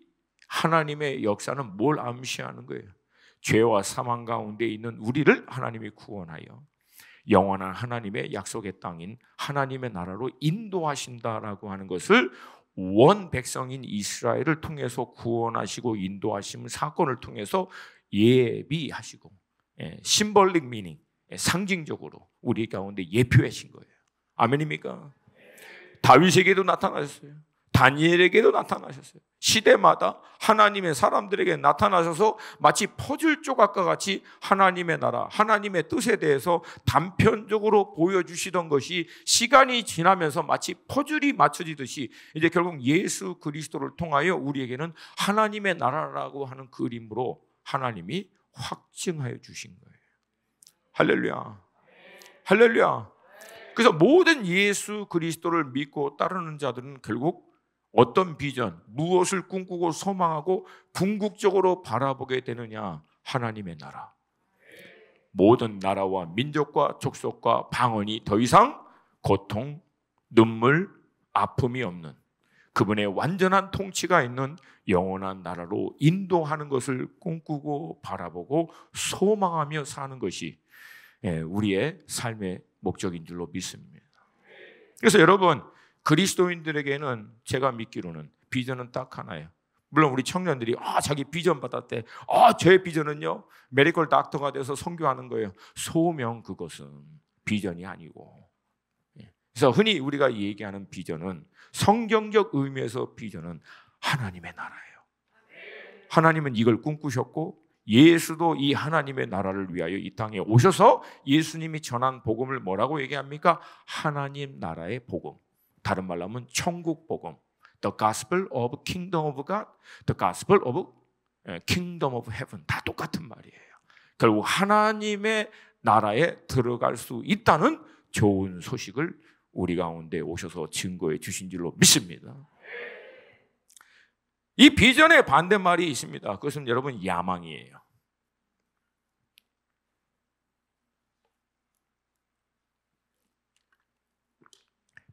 하나님의 역사는 뭘 암시하는 거예요? 죄와 사망 가운데 있는 우리를 하나님이 구원하여 영원한 하나님의 약속의 땅인 하나님의 나라로 인도하신다라고 하는 것을 원 백성인 이스라엘을 통해서 구원하시고 인도하심 사건을 통해서 예비하시고, 심벌릭 미닝, 상징적으로 우리 가운데 예표하신 거예요. 아멘입니까? 다윗에게도 나타나셨어요. 다니엘에게도 나타나셨어요. 시대마다 하나님의 사람들에게 나타나셔서 마치 퍼즐 조각과 같이 하나님의 나라, 하나님의 뜻에 대해서 단편적으로 보여주시던 것이 시간이 지나면서 마치 퍼즐이 맞춰지듯이 이제 결국 예수 그리스도를 통하여 우리에게는 하나님의 나라라고 하는 그림으로 하나님이 확증하여 주신 거예요. 할렐루야, 할렐루야. 그래서 모든 예수 그리스도를 믿고 따르는 자들은 결국 어떤 비전, 무엇을 꿈꾸고 소망하고 궁극적으로 바라보게 되느냐? 하나님의 나라. 모든 나라와 민족과 족속과 방언이 더 이상 고통, 눈물, 아픔이 없는 그분의 완전한 통치가 있는 영원한 나라로 인도하는 것을 꿈꾸고 바라보고 소망하며 사는 것이 우리의 삶의 목적인 줄로 믿습니다. 그래서 여러분, 그리스도인들에게는 제가 믿기로는 비전은 딱 하나예요. 물론 우리 청년들이 자기 비전 받았대. 제 비전은요, 메디컬 닥터가 돼서 선교하는 거예요. 소명, 그것은 비전이 아니고. 그래서 흔히 우리가 얘기하는 비전은, 성경적 의미에서 비전은 하나님의 나라예요. 하나님은 이걸 꿈꾸셨고, 예수도 이 하나님의 나라를 위하여 이 땅에 오셔서 예수님이 전한 복음을 뭐라고 얘기합니까? 하나님 나라의 복음. 다른 말로 하면 천국 복음. The gospel of kingdom of God, the gospel of kingdom of heaven. 다 똑같은 말이에요. 결국 하나님의 나라에 들어갈 수 있다는 좋은 소식을 우리 가운데 오셔서 증거해 주신 줄로 믿습니다. 이 비전의 반대말이 있습니다. 그것은 여러분 야망이에요.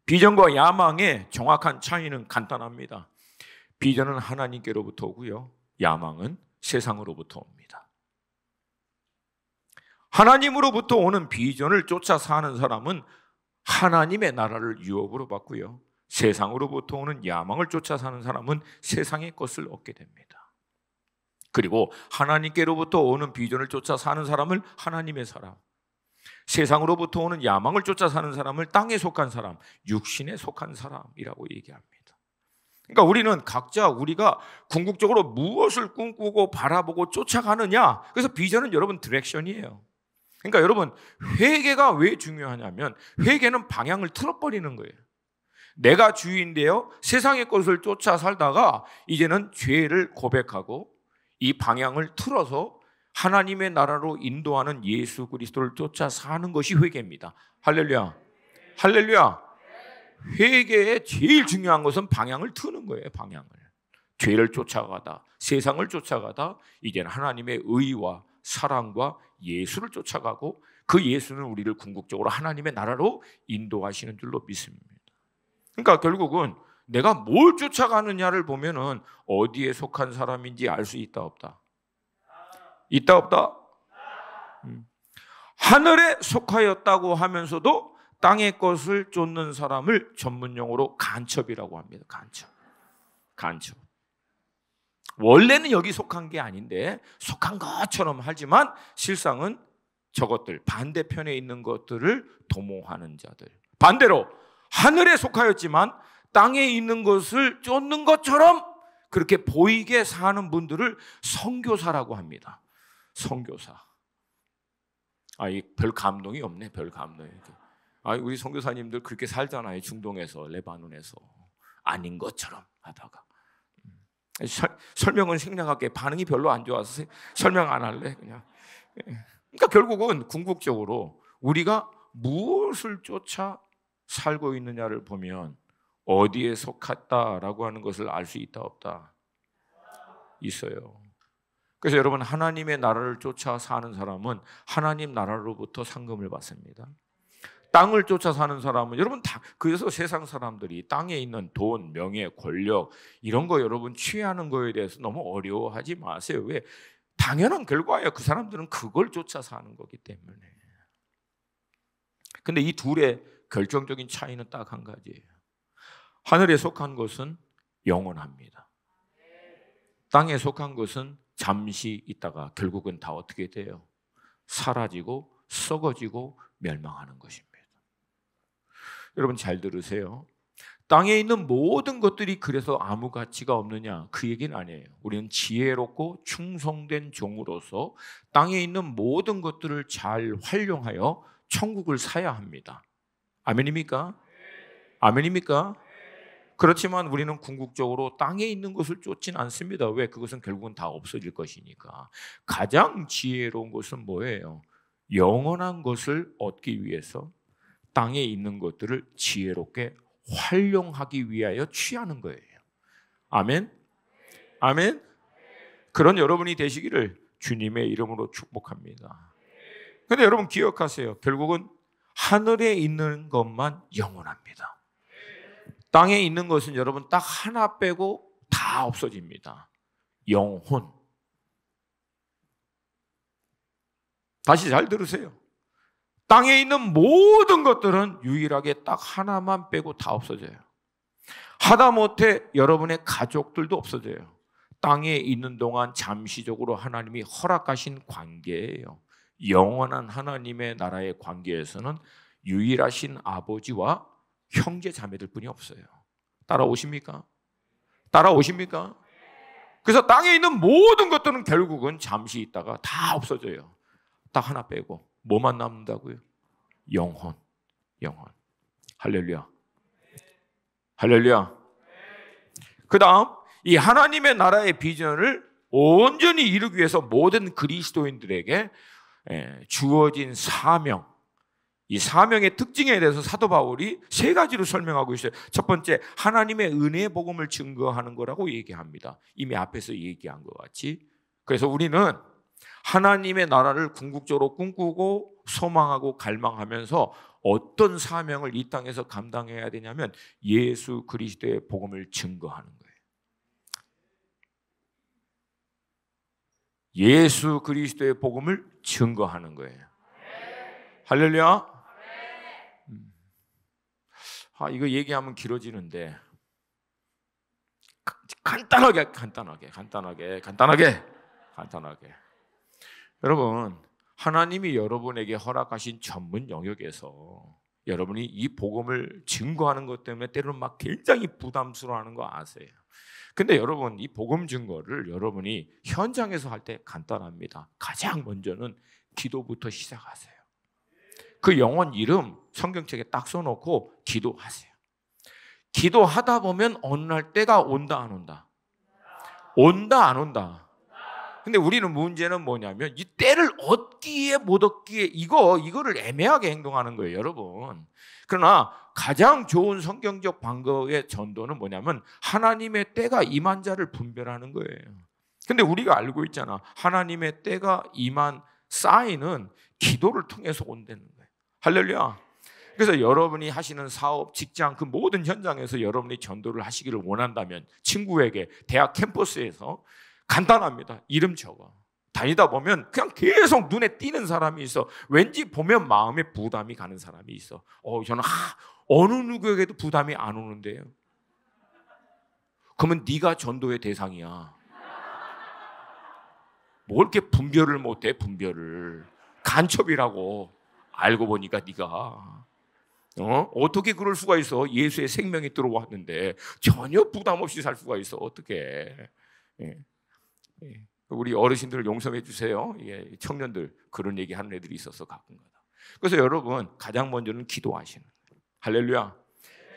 비전과 야망의 정확한 차이는 간단합니다. 비전은 하나님께로부터 오고요, 야망은 세상으로부터 옵니다. 하나님으로부터 오는 비전을 쫓아 사는 사람은 하나님의 나라를 유업으로 받고요, 세상으로부터 오는 야망을 쫓아 사는 사람은 세상의 것을 얻게 됩니다. 그리고 하나님께로부터 오는 비전을 쫓아 사는 사람을 하나님의 사람, 세상으로부터 오는 야망을 쫓아 사는 사람을 땅에 속한 사람, 육신에 속한 사람이라고 얘기합니다. 그러니까 우리는 각자 우리가 궁극적으로 무엇을 꿈꾸고 바라보고 쫓아가느냐, 그래서 비전은 여러분 디렉션이에요. 그러니까 여러분, 회개가 왜 중요하냐면 회개는 방향을 틀어버리는 거예요. 내가 주인인데요, 세상의 것을 쫓아 살다가 이제는 죄를 고백하고 이 방향을 틀어서 하나님의 나라로 인도하는 예수 그리스도를 쫓아 사는 것이 회개입니다. 할렐루야, 할렐루야. 회개의 제일 중요한 것은 방향을 트는 거예요. 방향을. 죄를 쫓아가다, 세상을 쫓아가다 이제는 하나님의 의와 사랑과 예수를 쫓아가고, 그 예수는 우리를 궁극적으로 하나님의 나라로 인도하시는 줄로 믿습니다. 그러니까 결국은 내가 뭘 쫓아가느냐를 보면은 어디에 속한 사람인지 알 수 있다 없다? 있다 없다? 하늘에 속하였다고 하면서도 땅의 것을 쫓는 사람을 전문용어로 간첩이라고 합니다. 간첩. 원래는 여기 속한 게 아닌데 속한 것처럼 하지만 실상은 저것들, 반대편에 있는 것들을 도모하는 자들. 반대로 하늘에 속하였지만 땅에 있는 것을 쫓는 것처럼 그렇게 보이게 사는 분들을 선교사라고 합니다. 선교사. 별 감동이 없네. 별 감동이. 우리 선교사님들 그렇게 살잖아요. 중동에서, 레바논에서. 아닌 것처럼 하다가. 설명은 생략할게. 반응이 별로 안 좋아서 설명 안 할래. 그냥. 그러니까 결국은 궁극적으로 우리가 무엇을 쫓아 살고 있느냐를 보면 어디에 속했다라고 하는 것을 알 수 있다 없다? 있어요. 그래서 여러분, 하나님의 나라를 쫓아 사는 사람은 하나님 나라로부터 상금을 받습니다. 땅을 쫓아 사는 사람은 여러분 다, 그래서 세상 사람들이 땅에 있는 돈, 명예, 권력 이런 거 여러분 취하는 거에 대해서 너무 어려워하지 마세요. 왜? 당연한 결과예요. 그 사람들은 그걸 쫓아 사는 거기 때문에. 근데 이 둘의 결정적인 차이는 딱 한 가지예요. 하늘에 속한 것은 영원합니다. 땅에 속한 것은 잠시 있다가 결국은 다 어떻게 돼요? 사라지고 썩어지고 멸망하는 것입니다. 여러분 잘 들으세요. 땅에 있는 모든 것들이 그래서 아무 가치가 없느냐, 그 얘기는 아니에요. 우리는 지혜롭고 충성된 종으로서 땅에 있는 모든 것들을 잘 활용하여 천국을 사야 합니다. 아멘입니까? 아멘입니까? 그렇지만 우리는 궁극적으로 땅에 있는 것을 쫓진 않습니다. 왜? 그것은 결국은 다 없어질 것이니까. 가장 지혜로운 것은 뭐예요? 영원한 것을 얻기 위해서 땅에 있는 것들을 지혜롭게 활용하기 위하여 취하는 거예요. 아멘? 아멘? 그런 여러분이 되시기를 주님의 이름으로 축복합니다. 그런데 여러분 기억하세요. 결국은 하늘에 있는 것만 영원합니다. 땅에 있는 것은 여러분 딱 하나 빼고 다 없어집니다. 영혼. 다시 잘 들으세요. 땅에 있는 모든 것들은 유일하게 딱 하나만 빼고 다 없어져요. 하다못해 여러분의 가족들도 없어져요. 땅에 있는 동안 잠시적으로 하나님이 허락하신 관계예요. 영원한 하나님의 나라의 관계에서는 유일하신 아버지와 형제 자매들 뿐이 없어요. 따라오십니까? 따라오십니까? 그래서 땅에 있는 모든 것들은 결국은 잠시 있다가 다 없어져요. 딱 하나 빼고 뭐만 남는다고요? 영혼. 영혼. 할렐루야. 할렐루야. 그 다음 이 하나님의 나라의 비전을 온전히 이루기 위해서 모든 그리스도인들에게 주어진 사명, 이 사명의 특징에 대해서 사도 바울이 세 가지로 설명하고 있어요. 첫 번째, 하나님의 은혜의 복음을 증거하는 거라고 얘기합니다. 이미 앞에서 얘기한 것 같이. 그래서 우리는 하나님의 나라를 궁극적으로 꿈꾸고 소망하고 갈망하면서 어떤 사명을 이 땅에서 감당해야 되냐면 예수 그리스도의 복음을 증거하는 거예요. 예수 그리스도의 복음을 증거하는 거예요. 할렐루야. 이거 얘기하면 길어지는데 간단하게. 여러분, 하나님이 여러분에게 허락하신 전문 영역에서 여러분이 이 복음을 증거하는 것 때문에 때로는 막 굉장히 부담스러워하는 거 아세요? 근데 여러분, 이 복음 증거를 여러분이 현장에서 할 때 간단합니다. 가장 먼저는 기도부터 시작하세요. 그 영혼 이름 성경책에 딱 써놓고 기도하세요. 기도하다 보면 어느 날 때가 온다 안 온다? 온다 안 온다? 근데 우리는 문제는 뭐냐면 이 때를 얻기에 못 얻기에 이거를 애매하게 행동하는 거예요, 여러분. 그러나 가장 좋은 성경적 방법의 전도는 뭐냐면 하나님의 때가 임한 자를 분별하는 거예요. 근데 우리가 알고 있잖아. 하나님의 때가 임한 사인은 기도를 통해서 온다는 거예요. 할렐루야. 그래서 여러분이 하시는 사업, 직장 그 모든 현장에서 여러분이 전도를 하시기를 원한다면 친구에게 대학 캠퍼스에서 간단합니다. 이름 적어. 다니다 보면 그냥 계속 눈에 띄는 사람이 있어. 왠지 보면 마음에 부담이 가는 사람이 있어. 저는 어느 누구에게도 부담이 안 오는데요. 그러면 네가 전도의 대상이야. 뭐 이렇게 분별을 못해? 분별을. 간첩이라고. 알고 보니까 네가 어떻게 그럴 수가 있어? 예수의 생명이 들어왔는데 전혀 부담 없이 살 수가 있어. 어떻게? 우리 어르신들을 용서해 주세요. 청년들 그런 얘기 하는 애들이 있어서 가끔가다. 그래서 여러분 가장 먼저는 기도하시는 거예요. 할렐루야.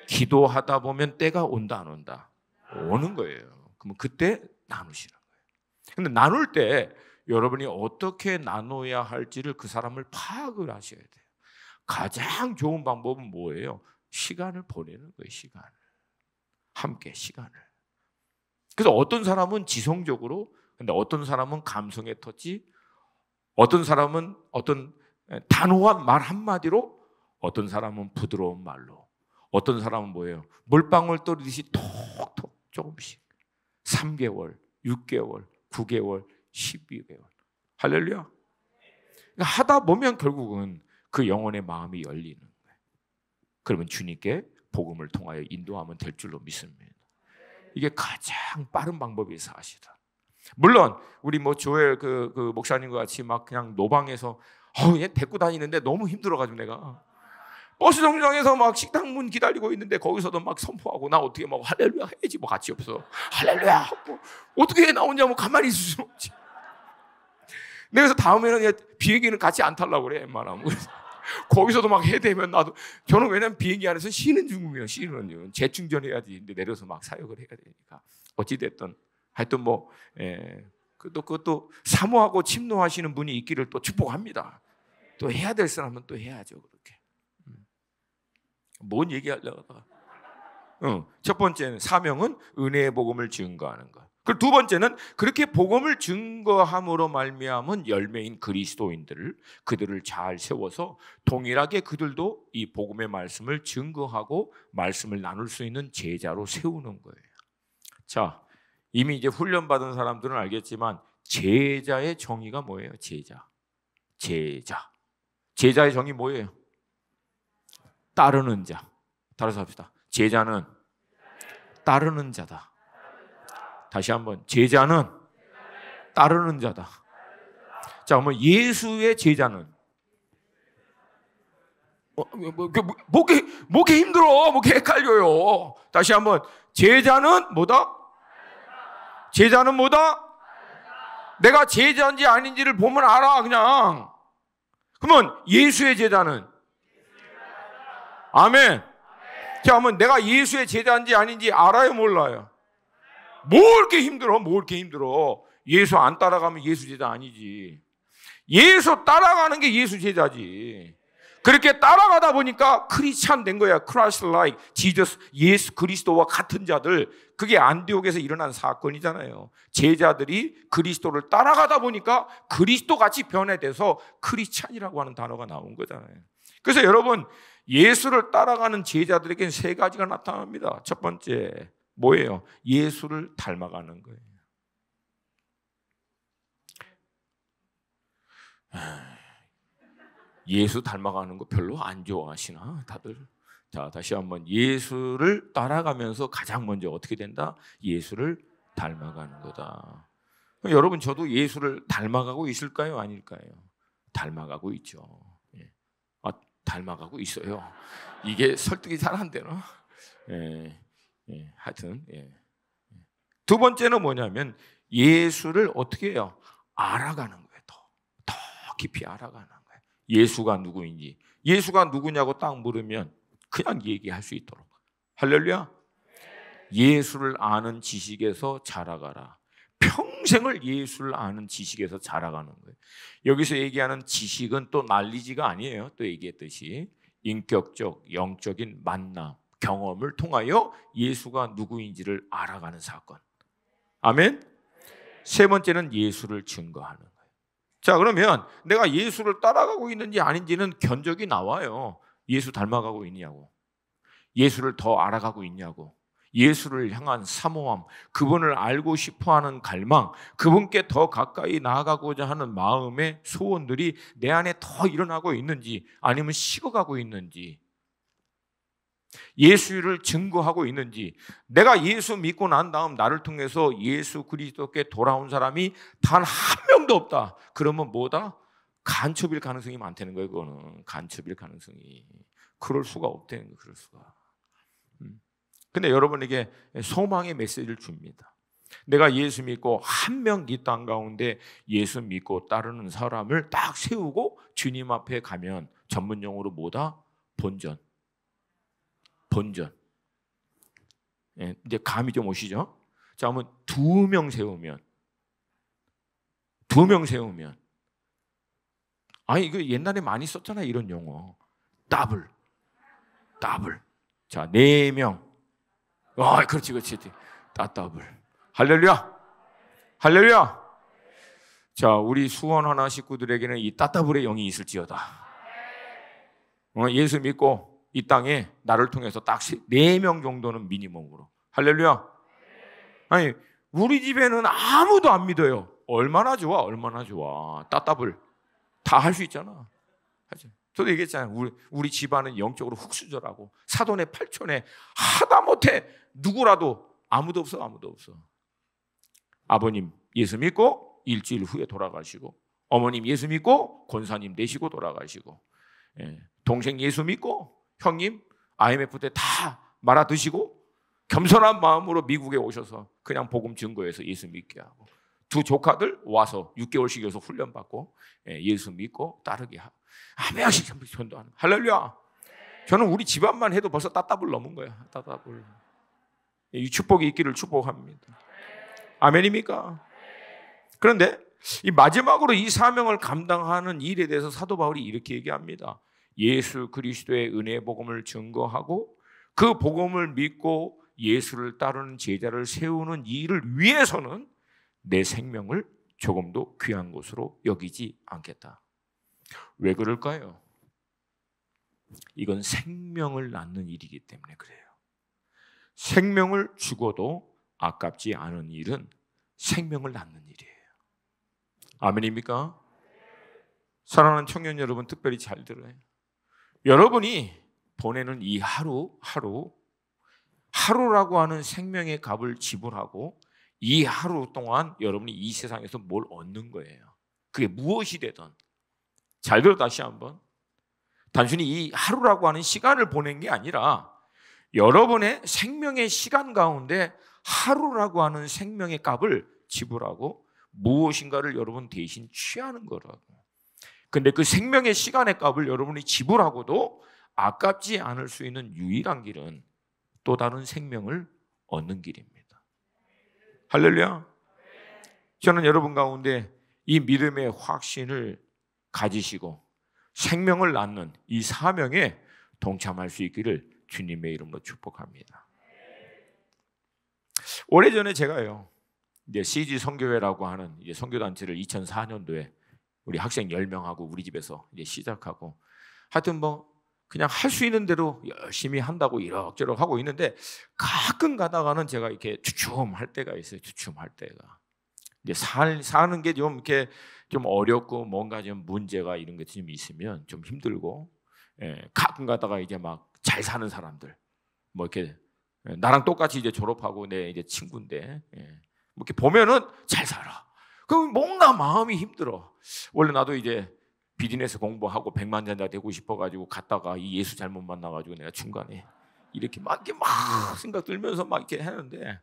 기도하다 보면 때가 온다 안 온다? 오는 거예요. 그러면 그때 나누시는 거예요. 근데 나눌 때 여러분이 어떻게 나눠야 할지를 그 사람을 파악을 하셔야 돼요. 가장 좋은 방법은 뭐예요? 시간을 보내는 거예요. 시간을. 함께 시간을. 그래서 어떤 사람은 지성적으로, 근데 어떤 사람은 감성의 터치, 어떤 사람은 어떤 단호한 말 한마디로, 어떤 사람은 부드러운 말로, 어떤 사람은 뭐예요? 물방울 떨어지듯이 톡톡 조금씩 3개월, 6개월, 9개월, 12개월. 할렐루야. 그러니까 하다 보면 결국은 그 영혼의 마음이 열리는 거예요. 그러면 주님께 복음을 통하여 인도하면 될 줄로 믿습니다. 이게 가장 빠른 방법이 사실이다. 물론 우리 조엘 그 목사님과 같이 막 그냥 노방에서 얘 데리고 다니는데 너무 힘들어가지고 내가 버스 정류장에서 막 식당 문 기다리고 있는데 거기서도 막 선포하고 나 어떻게 막 할렐루야 해야지 뭐 같이 없어. 할렐루야 하고 어떻게 나오냐 뭐 가만히 있을 수 없지. 그래서 다음에는 비행기는 같이 안 타려고 그래 웬만하면. 거기서도 막 해대면 나도 저는 왜냐면 비행기 안에서 쉬는 중이에요. 쉬는 재충전해야지. 근데 내려서 막 사역을 해야 되니까 어찌 됐든 하여튼 그것도 사모하고 침노하시는 분이 있기를 또 축복합니다. 또 해야 될 사람은 또 해야죠. 그렇게. 뭔 얘기하려고 하다가 첫 번째는 사명은 은혜의 복음을 증거하는 것. 그리고 두 번째는 그렇게 복음을 증거함으로 말미암은 열매인 그들을 잘 세워서 동일하게 그들도 이 복음의 말씀을 증거하고 말씀을 나눌 수 있는 제자로 세우는 거예요. 자, 이미 이제 훈련받은 사람들은 알겠지만 제자의 정의가 뭐예요? 제자의 정의 뭐예요? 따르는 자. 따라서 합시다. 제자는 따르는 자다. 다시 한번 제자는 따르는 자다. 자, 그러면 예수의 제자는 뭐게 힘들어? 뭐게 헷갈려요? 다시 한번 제자는 뭐다? 제자는 뭐다? 내가 제자인지 아닌지를 보면 알아 그냥. 그러면 예수의 제자는 아멘. 자, 그러면 내가 예수의 제자인지 아닌지 알아요 몰라요? 뭐 이렇게 힘들어? 예수 안 따라가면 예수 제자 아니지. 예수 따라가는 게 예수 제자지. 그렇게 따라가다 보니까 크리스찬 된 거야. Christ-like, Jesus, 예수 그리스도와 같은 자들. 그게 안디옥에서 일어난 사건이잖아요. 제자들이 그리스도를 따라가다 보니까 그리스도 같이 변해돼서 크리스찬이라고 하는 단어가 나온 거잖아요. 그래서 여러분 예수를 따라가는 제자들에게는 세 가지가 나타납니다. 첫 번째 뭐예요? 예수를 닮아가는 거예요. 예수 닮아가는 거 별로 안 좋아하시나 다들? 자, 다시 한번 예수를 따라가면서 가장 먼저 어떻게 된다? 예수를 닮아가는 거다. 여러분, 저도 예수를 닮아가고 있을까요? 아닐까요? 닮아가고 있죠. 예. 닮아가고 있어요. 이게 설득이 잘 안 되나? 예. 예. 하여튼 예. 두 번째는 뭐냐면 예수를 어떻게 해요? 알아가는 거예요. 더 깊이 알아가는 거예요. 예수가 누구인지. 예수가 누구냐고 딱 물으면 그냥 얘기할 수 있도록. 할렐루야. 예수를 아는 지식에서 자라가라. 평생을 예수를 아는 지식에서 자라가는 거예요. 여기서 얘기하는 지식은 또 난리지가 아니에요. 또 얘기했듯이 인격적, 영적인 만남, 경험을 통하여 예수가 누구인지를 알아가는 사건. 아멘. 세 번째는 예수를 증거하는 거예요. 자, 그러면 내가 예수를 따라가고 있는지 아닌지는 견적이 나와요. 예수 닮아가고 있냐고, 예수를 더 알아가고 있냐고, 예수를 향한 사모함, 그분을 알고 싶어하는 갈망, 그분께 더 가까이 나아가고자 하는 마음의 소원들이 내 안에 더 일어나고 있는지 아니면 식어가고 있는지, 예수를 증거하고 있는지. 내가 예수 믿고 난 다음 나를 통해서 예수 그리스도께 돌아온 사람이 단 한 명도 없다. 그러면 뭐다? 간첩일 가능성이 많다는 거예요. 그거는 간첩일 가능성이. 그럴 수가 없다는 거예요. 그럴 수가. 근데 여러분에게 소망의 메시지를 줍니다. 내가 예수 믿고 한 명 이 땅 가운데 예수 믿고 따르는 사람을 딱 세우고 주님 앞에 가면 전문용어로 뭐다? 본전. 본전. 예, 이제 감이 좀 오시죠? 자, 한번 두 명 세우면, 아니 이거 옛날에 많이 썼잖아요. 이런 용어. 더블. 자, 4명. 그렇지. 더블. 할렐루야. 자, 우리 수원 하나 식구들에게는 이 따따블의 영이 있을지어다. 예수 믿고 이 땅에 나를 통해서 딱 4명 정도는 미니멈으로. 할렐루야. 아니, 우리 집에는 아무도 안 믿어요. 얼마나 좋아. 따따블 다 할 수 있잖아. 저도 얘기했잖아요. 우리 집안은 영적으로 흙수저라고. 사돈의 8촌에 하다못해 누구라도 아무도 없어. 아버님 예수 믿고 일주일 후에 돌아가시고, 어머님 예수 믿고 권사님 되시고 돌아가시고, 동생 예수 믿고 형님 IMF 때 다 말아 드시고 겸손한 마음으로 미국에 오셔서 그냥 복음 증거해서 예수 믿게 하고, 두 조카들 와서 6개월씩 여기서 훈련받고 예수 믿고 따르게 하고, 한 명씩 전도하는. 할렐루야. 저는 우리 집안만 해도 벌써 따따블 넘은 거야. 따따블. 이 축복이 있기를 축복합니다. 아멘입니까? 그런데 이 마지막으로 이 사명을 감당하는 일에 대해서 사도 바울이 이렇게 얘기합니다. 예수 그리스도의 은혜의 복음을 증거하고 그 복음을 믿고 예수를 따르는 제자를 세우는 일을 위해서는 내 생명을 조금도 귀한 것으로 여기지 않겠다. 왜 그럴까요? 이건 생명을 낳는 일이기 때문에 그래요. 생명을 죽어도 아깝지 않은 일은 생명을 낳는 일이에요. 아멘입니까? 사랑하는 청년 여러분, 특별히 잘 들어요. 여러분이 보내는 이 하루라고 하는 생명의 값을 지불하고 이 하루 동안 여러분이 이 세상에서 뭘 얻는 거예요. 그게 무엇이 되든. 잘 들어 다시 한번. 단순히 이 하루라고 하는 시간을 보낸 게 아니라 여러분의 생명의 시간 가운데 하루라고 하는 생명의 값을 지불하고 무엇인가를 여러분 대신 취하는 거라고. 근데 그 생명의 시간의 값을 여러분이 지불하고도 아깝지 않을 수 있는 유일한 길은 또 다른 생명을 얻는 길입니다. 할렐루야. 저는 여러분 가운데 이 믿음의 확신을 가지시고 생명을 낳는 이 사명에 동참할 수 있기를 주님의 이름으로 축복합니다. 오래전에 제가요, 이제 CG 선교회라고 하는 이제 선교단체를 2004년도에 우리 학생 10명하고 우리 집에서 이제 시작하고, 하여튼 뭐 그냥 할 수 있는 대로 열심히 한다고 이럭저럭 하고 있는데 가끔 가다가는 제가 이렇게 주춤할 때가 있어요. 주춤할 때가. 이제 사는 게 좀 이렇게 좀 어렵고 뭔가 좀 문제가 이런 게 좀 있으면 좀 힘들고, 가끔 가다가 이제 막 잘 사는 사람들, 뭐 이렇게 나랑 똑같이 이제 졸업하고 내 이제 친구인데, 뭐 이렇게 보면은 잘 살아. 그럼 뭔가 마음이 힘들어. 원래 나도 이제 비즈니스 공부하고 백만장자 되고 싶어가지고 갔다가 이 예수 잘못 만나가지고 내가 중간에 이렇게 막 생각 들면서 막 이렇게 하는데,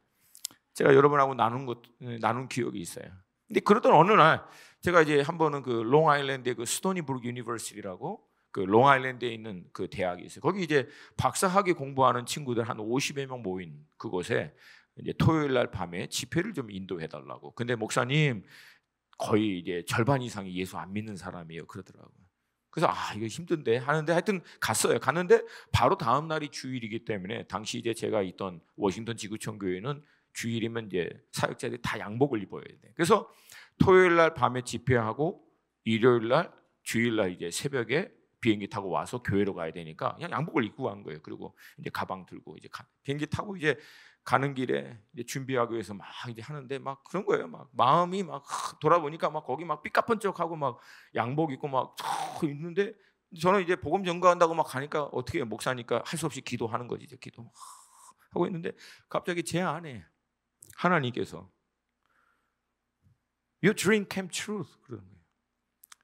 제가 여러분하고 나눈 기억이 있어요. 근데 그러던 어느 날 제가 이제 한 번은 그 롱아일랜드의 그 스토니브룩 유니버시티라고 그 롱아일랜드에 있는 그 대학이 있어요. 거기 이제 박사학위 공부하는 친구들 한 50여 명 모인 그곳에 이제 토요일 날 밤에 집회를 좀 인도해 달라고. 근데 목사님 거의 이제 절반 이상이 예수 안 믿는 사람이에요. 그러더라고요. 그래서 이거 힘든데 하는데 하여튼 갔어요. 갔는데 바로 다음 날이 주일이기 때문에 당시 이제 제가 있던 워싱턴 지구촌 교회는 주일이면 이제 사역자들이 다 양복을 입어야 돼. 그래서 토요일 날 밤에 집회하고 일요일 날 주일 날 이제 새벽에 비행기 타고 와서 교회로 가야 되니까 그냥 양복을 입고 간 거예요. 그리고 이제 가방 들고 이제 비행기 타고 이제 가는 길에 이제 준비하기 위해서 막 이제 하는데 막 그런 거예요. 막 마음이 막 돌아보니까 막 거기 막 삐까뻔쩍하고 막 양복 입고 막 있는데, 저는 이제 복음 전가한다고 막 가니까 어떻게 해요? 목사니까 할 수 없이 기도하는 거지. 이제 기도 막 하고 있는데 갑자기 제 안에 하나님께서 Your dream came true 그러는 거예요.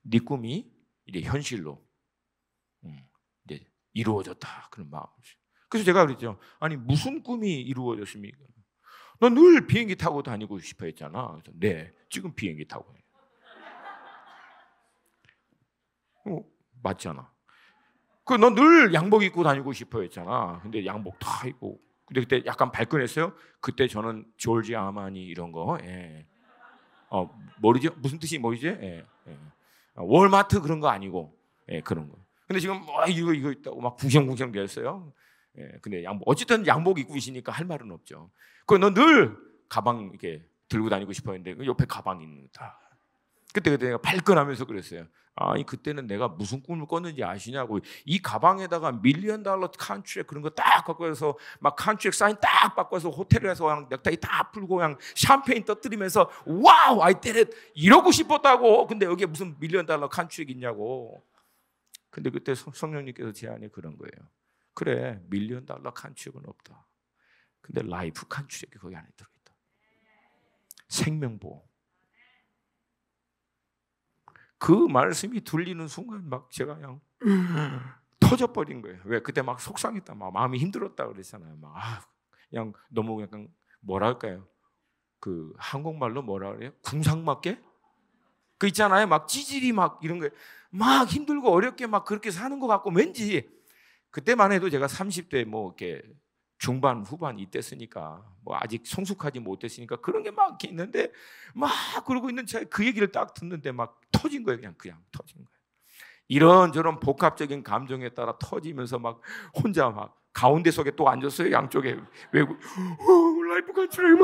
네 꿈이 이제 현실로 이제 이루어졌다 그런 마음. 그래서 제가 그랬죠. 아니 무슨 꿈이 이루어졌습니까? 너 늘 비행기 타고 다니고 싶어 했잖아. 그래서 네, 지금 비행기 타고. 맞잖아. 그 너 늘 양복 입고 다니고 싶어 했잖아. 근데 양복 다 입고. 근데 그때 약간 발끈했어요. 그때 저는 조지 아마니 이런 거. 모르죠? 무슨 뜻이 뭐지? 월마트 그런 거 아니고, 그런 거. 근데 지금 뭐 이거 있다고 막 궁시렁궁시렁 됐어요. 근데 어쨌든 양복 입고 있으니까 할 말은 없죠. 그 너 늘 가방 이렇게 들고 다니고 싶었는데 그 옆에 가방이 있는 거다. 그때 내가 발끈하면서 그랬어요. 아니 그때는 내가 무슨 꿈을 꿨는지 아시냐고. 이 가방에다가 $1,000,000 컨트랙 그런 거 딱 갖고 와서 막 컨트랙 사인 딱 바꿔서 호텔에서 그냥 넥타이 딱 풀고 그냥 샴페인 터뜨리면서 와우 I did it 이러고 싶었다고. 근데 여기에 무슨 $1,000,000 컨트랙 있냐고. 근데 그때 성령님께서 제 안에 그런 거예요. 그래 $1,000,000 컨트랙은 없다. 근데 라이프 컨트랙이 거기 안에 들어있다. 생명보험. 그 말씀이 들리는 순간 막 제가 그냥 터져버린 거예요. 왜? 그때 막 속상했다, 막 마음이 힘들었다 그랬잖아요. 막 그냥 너무 약간 뭐랄까요? 그 한국말로 뭐라 그래요? 궁상맞게? 그 있잖아요. 막 찌질이 막 이런 거 막 힘들고 어렵게 막 그렇게 사는 것 같고 왠지 그때만 해도 제가 30대 뭐 이렇게 중반 후반 이때였으니까 뭐 아직 성숙하지 못했으니까 그런 게 막 이렇게 있는데 막 그러고 있는 차에 그 얘기를 딱 듣는데 막 터진 거예요. 그냥 터진 거예요. 이런저런 복합적인 감정에 따라 터지면서 막 혼자 막 가운데 속에 또 앉았어요. 양쪽에 외국 라이프 컨트롤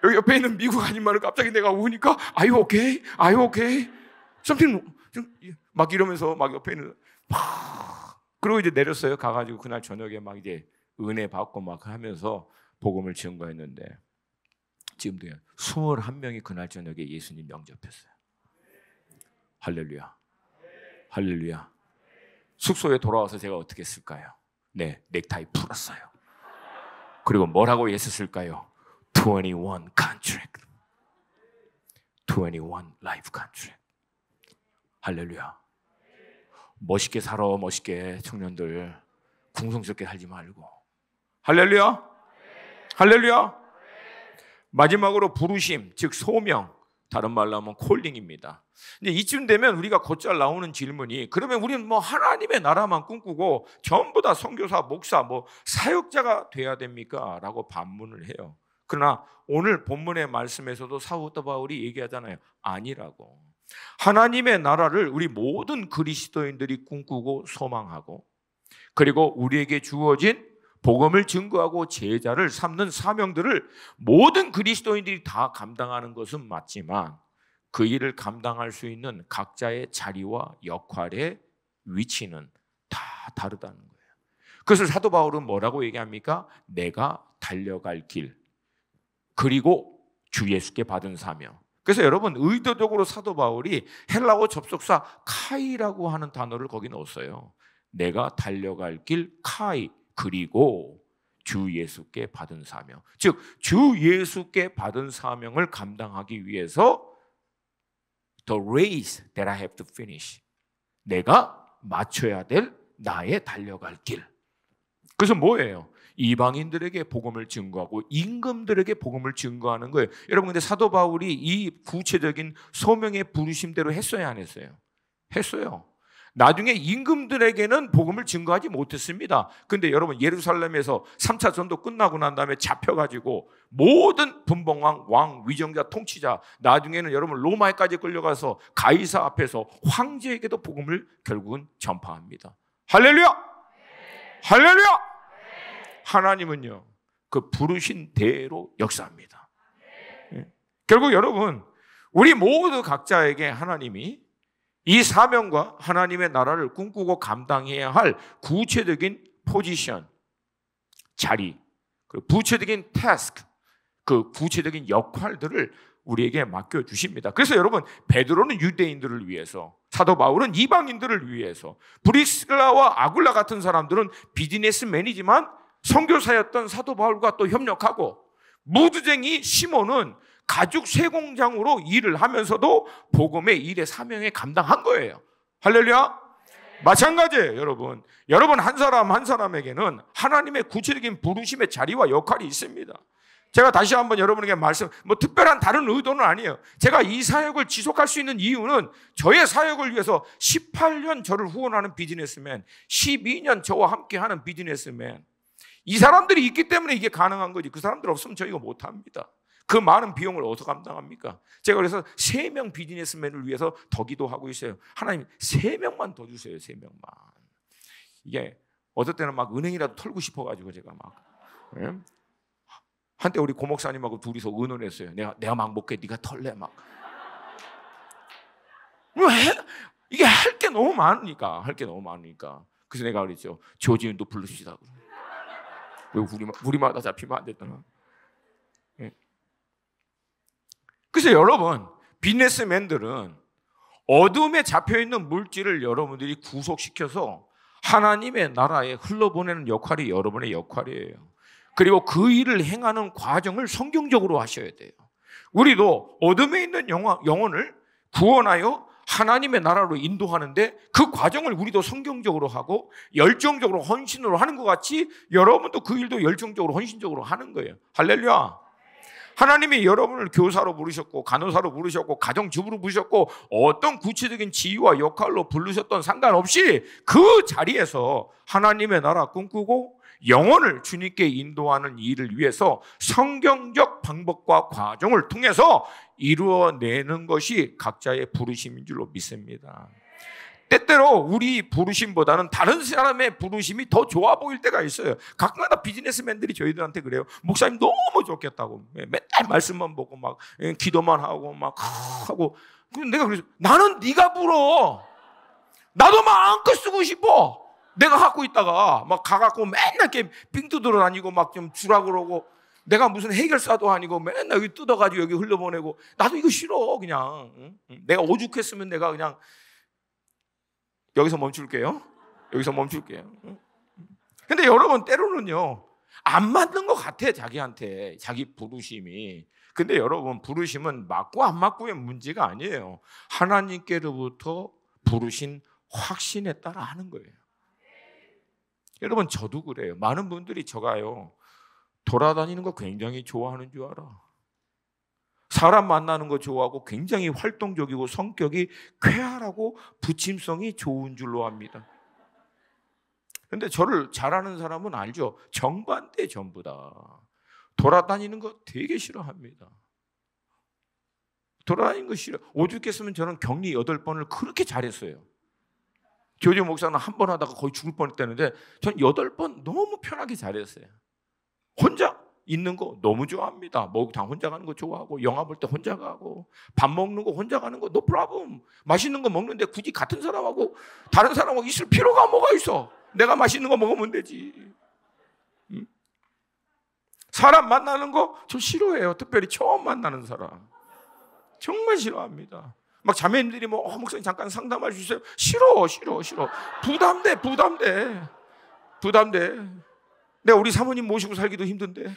여기 옆에 있는 미국 아줌마를 갑자기 내가 우니까 Are you okay? Are you okay? something 막 이러면서 막 옆에 있는 그리고 이제 내렸어요. 가가지고 그날 저녁에 막 이제 은혜 받고 막 하면서 복음을 증거했는데 지금도요 21명이 그날 저녁에 예수님 영접했어요. 할렐루야, 할렐루야. 숙소에 돌아와서 제가 어떻게 했을까요? 네, 넥타이 풀었어요. 그리고 뭐라고 했었을까요? 21 contract, 21 life contract. 할렐루야. 멋있게 살아, 멋있게. 청년들 궁성스럽게 살지 말고. 할렐루야, 할렐루야. 마지막으로 부르심, 즉 소명, 다른 말로 하면 콜링입니다. 근데 이쯤 되면 우리가 곧잘 나오는 질문이, 그러면 우리는 뭐 하나님의 나라만 꿈꾸고 전부 다 선교사, 목사, 뭐 사역자가 돼야 됩니까? 라고 반문을 해요. 그러나 오늘 본문의 말씀에서도 사도 바울이 얘기하잖아요. 아니라고. 하나님의 나라를 우리 모든 그리스도인들이 꿈꾸고 소망하고, 그리고 우리에게 주어진 복음을 증거하고 제자를 삼는 사명들을 모든 그리스도인들이 다 감당하는 것은 맞지만 그 일을 감당할 수 있는 각자의 자리와 역할의 위치는 다 다르다는 거예요. 그것을 사도 바울은 뭐라고 얘기합니까? 내가 달려갈 길, 그리고 주 예수께 받은 사명. 그래서 여러분 의도적으로 사도 바울이 헬라어 접속사 카이라고 하는 단어를 거기 넣었어요. 내가 달려갈 길 카이, 그리고 주 예수께 받은 사명. 즉 주 예수께 받은 사명을 감당하기 위해서 the race that I have to finish. 내가 맞춰야 될 나의 달려갈 길. 그래서 뭐예요? 이방인들에게 복음을 증거하고 임금들에게 복음을 증거하는 거예요. 여러분 근데 사도 바울이 이 구체적인 소명의 부르심대로 했어야 안 했어요? 했어요. 나중에 임금들에게는 복음을 증거하지 못했습니다. 근데 여러분 예루살렘에서 3차 전도 끝나고 난 다음에 잡혀가지고 모든 분봉왕, 왕, 위정자, 통치자, 나중에는 여러분 로마에까지 끌려가서 가이사 앞에서 황제에게도 복음을 결국은 전파합니다. 할렐루야! 할렐루야! 하나님은요 그 부르신 대로 역사합니다. 결국 여러분 우리 모두 각자에게 하나님이 이 사명과 하나님의 나라를 꿈꾸고 감당해야 할 구체적인 포지션, 자리, 그리고 구체적인 태스크, 그 구체적인 역할들을 우리에게 맡겨주십니다. 그래서 여러분 베드로는 유대인들을 위해서, 사도 바울은 이방인들을 위해서, 브리스라와 아굴라 같은 사람들은 비즈니스맨이지만 선교사였던 사도 바울과 또 협력하고, 무두쟁이 시몬은 가죽 쇠공장으로 일을 하면서도 복음의 일의 사명에 감당한 거예요. 할렐루야. 마찬가지예요. 여러분 한 사람 한 사람에게는 하나님의 구체적인 부르심의 자리와 역할이 있습니다. 제가 다시 한번 여러분에게 특별한 다른 의도는 아니에요. 제가 이 사역을 지속할 수 있는 이유는 저의 사역을 위해서 18년 저를 후원하는 비즈니스맨, 12년 저와 함께하는 비즈니스맨, 이 사람들이 있기 때문에 이게 가능한 거지. 그 사람들 없으면 저희가 못합니다. 그 많은 비용을 어디서 감당합니까? 제가 그래서 3명 비즈니스맨을 위해서 더 기도하고 있어요. 하나님 3명만 더 주세요. 3명만. 이게 어떨 때는 막 은행이라도 털고 싶어가지고 제가 막, 예? 한때 우리 고목사님하고 둘이서 의논했어요. 내가 막 먹게 네가 털래 막. 이게 할 게 너무 많으니까. 그래서 내가 그랬죠. 조지훈도 부르시다. 왜 우리마다 잡히면 안 됐잖아. 그래서 여러분 비즈니스맨들은 어둠에 잡혀있는 물질을 여러분들이 구속시켜서 하나님의 나라에 흘러보내는 역할이 여러분의 역할이에요. 그리고 그 일을 행하는 과정을 성경적으로 하셔야 돼요. 우리도 어둠에 있는 영혼을 구원하여 하나님의 나라로 인도하는데 그 과정을 우리도 성경적으로 하고 열정적으로 헌신으로 하는 것 같이 여러분도 그 일도 열정적으로 헌신적으로 하는 거예요. 할렐루야. 하나님이 여러분을 교사로 부르셨고 간호사로 부르셨고 가정주부로 부르셨고 어떤 구체적인 지위와 역할로 부르셨던 상관없이 그 자리에서 하나님의 나라 꿈꾸고 영혼을 주님께 인도하는 일을 위해서 성경적 방법과 과정을 통해서 이루어내는 것이 각자의 부르심인 줄로 믿습니다. 때때로 우리 부르심보다는 다른 사람의 부르심이 더 좋아 보일 때가 있어요. 가끔가다 비즈니스맨들이 저희들한테 그래요. 목사님 너무 좋겠다고. 맨날 말씀만 보고 막 기도만 하고 막 하고. 내가 그래서 나는 네가 불어. 나도 마음껏 쓰고 싶어. 내가 갖고 있다가 막 가갖고 맨날 이렇게 빙 뜯으러 다니고 막 좀 주라 그러고, 내가 무슨 해결사도 아니고 맨날 여기 뜯어가지고 여기 흘려보내고, 나도 이거 싫어. 그냥 내가 오죽했으면 내가 그냥 여기서 멈출게요. 근데 여러분 때로는요 안 맞는 것 같아. 자기한테 자기 부르심이. 근데 여러분 부르심은 맞고 안 맞고의 문제가 아니에요. 하나님께로부터 부르신 확신에 따라 하는 거예요. 여러분 저도 그래요. 많은 분들이 저가요 돌아다니는 거 굉장히 좋아하는 줄 알아. 사람 만나는 거 좋아하고 굉장히 활동적이고 성격이 쾌활하고 부침성이 좋은 줄로 압니다. 그런데 저를 잘 아는 사람은 알죠. 정반대 전부 다. 돌아다니는 거 되게 싫어합니다. 돌아다니는 거 싫어. 오죽했으면 저는 격리 8번을 그렇게 잘했어요. 조지 목사는 한 번 하다가 거의 죽을 뻔했다는데 전 8번 너무 편하게 잘했어요. 혼자 있는 거 너무 좋아합니다. 목욕탕 혼자 가는 거 좋아하고, 영화 볼 때 혼자 가고, 밥 먹는 거 혼자 가는 거 no problem. 맛있는 거 먹는데 굳이 같은 사람하고 다른 사람하고 있을 필요가 뭐가 있어. 내가 맛있는 거 먹으면 되지. 사람 만나는 거 저 싫어해요. 특별히 처음 만나는 사람. 정말 싫어합니다. 막 자매님들이 뭐 목사님 잠깐 상담할 수 있어요? 싫어. 부담돼. 내가 우리 사모님 모시고 살기도 힘든데.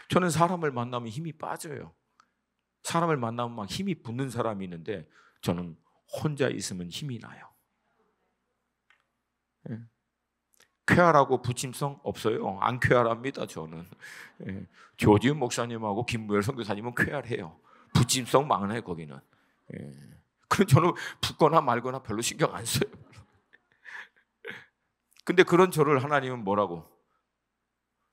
저는 사람을 만나면 힘이 빠져요. 사람을 만나면 막 힘이 붙는 사람이 있는데 저는 혼자 있으면 힘이 나요. 쾌활하고 부침성 없어요. 안 쾌활합니다. 저는. 조지훈 목사님하고 김무열 선교사님은 쾌활해요. 부침성 많아요. 거기는. 그럼 저는 붙거나 말거나 별로 신경 안 써요. 근데 그런 저를 하나님은 뭐라고?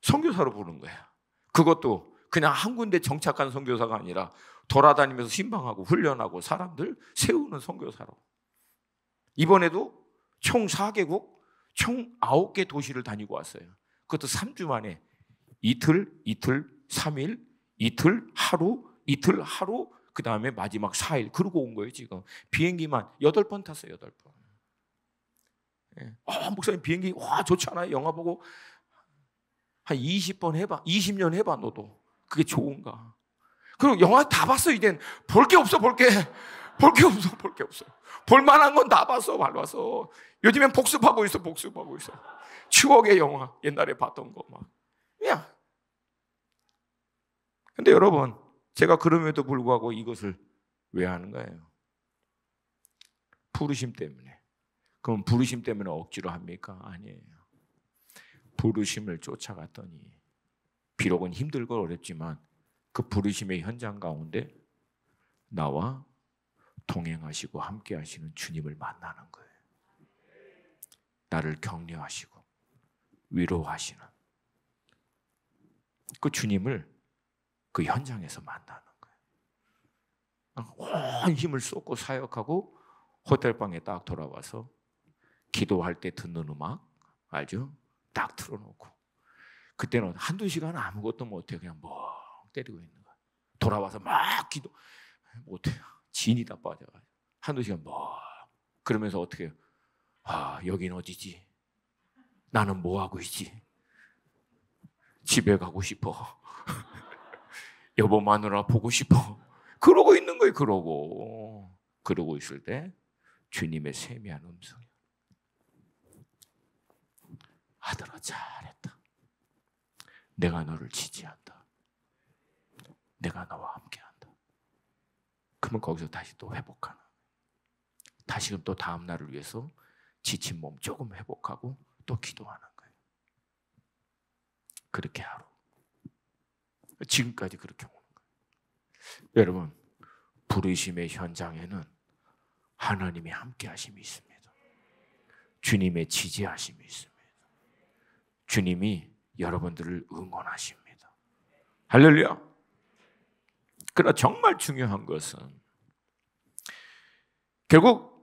선교사로 부르는 거야. 그것도 그냥 한 군데 정착한 선교사가 아니라 돌아다니면서 신방하고 훈련하고 사람들 세우는 선교사로. 이번에도 총 4개국 총 9개 도시를 다니고 왔어요. 그것도 3주 만에 이틀, 3일, 이틀, 하루, 그 다음에 마지막 4일. 그러고 온 거예요, 지금. 비행기만 8번 탔어요, 8번. 목사님 비행기, 좋지 않아요? 영화 보고 한 20번 해봐. 20년 해봐, 너도. 그게 좋은가? 그럼 영화 다 봤어, 이젠. 볼 게 없어. 볼 게 없어. 볼만한 건 다 봤어, 밟아서. 요즘엔 복습하고 있어. 추억의 영화, 옛날에 봤던 거 막. 그냥. 근데 여러분, 제가 그럼에도 불구하고 이것을 왜 하는 거예요? 부르심 때문에. 그럼 부르심 때문에 억지로 합니까? 아니에요. 부르심을 쫓아갔더니 비록은 힘들고 어렵지만 그 부르심의 현장 가운데 나와 동행하시고 함께 하시는 주님을 만나는 거예요. 나를 격려하시고 위로하시는 그 주님을 그 현장에서 만나는 거예요. 온 힘을 쏟고 사역하고 호텔방에 딱 돌아와서 기도할 때 듣는 음악 알죠? 딱 틀어놓고 그때는 한두 시간 아무것도 못해요. 그냥 멍 때리고 있는 거예요. 돌아와서 막 기도 못해요. 진이 다 빠져가지고 한두 시간 뭐 그러면서 어떻게 해요? 여긴 어디지? 나는 뭐 하고 있지? 집에 가고 싶어. 여보 마누라 보고 싶어. 그러고 있는 거예요. 그러고 있을 때 주님의 세미한 음성이 아들아 잘했다. 내가 너를 지지한다. 내가 너와 함께한다. 그러면 거기서 다시 또 회복하는. 다시금 또 다음 날을 위해서 지친 몸 조금 회복하고 또 기도하는 거예요. 그렇게 하루. 지금까지 그렇게 오는 거예요. 여러분, 부르심의 현장에는 하나님의 함께하심이 있습니다. 주님의 지지하심이 있습니다. 주님이 여러분들을 응원하십니다. 할렐루야. 그러나 정말 중요한 것은 결국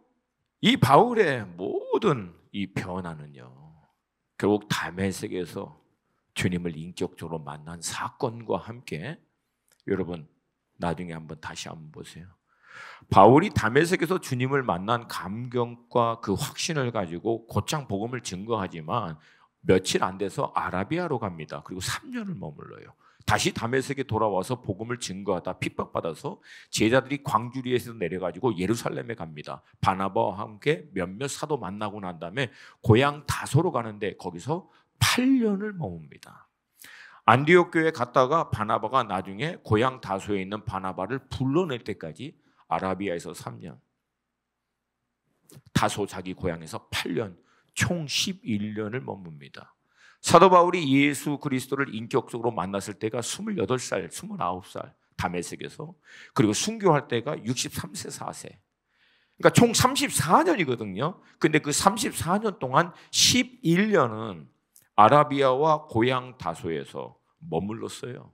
이 바울의 모든 이 변화는요, 결국 다메섹에서 주님을 인격적으로 만난 사건과 함께 여러분 나중에 다시 한번 보세요. 바울이 다메섹에서 주님을 만난 감격과 그 확신을 가지고 곧장 복음을 증거하지만 며칠 안 돼서 아라비아로 갑니다. 그리고 3년을 머물러요. 다시 다메섹에 돌아와서 복음을 증거하다 핍박받아서 제자들이 광주리에서 내려가지고 예루살렘에 갑니다. 바나바와 함께 몇몇 사도 만나고 난 다음에 고향 다소로 가는데 거기서 8년을 머뭅니다. 안디옥 교회에 갔다가 바나바가 나중에 고향 다소에 있는 바나바를 불러낼 때까지 아라비아에서 3년, 다소 자기 고향에서 8년, 총 11년을 머뭅니다. 사도 바울이 예수 그리스도를 인격적으로 만났을 때가 28살, 29살 다메섹에서, 그리고 순교할 때가 63세, 4세. 그러니까 총 34년이거든요. 근데 그 34년 동안 11년은 아라비아와 고향 다소에서 머물렀어요.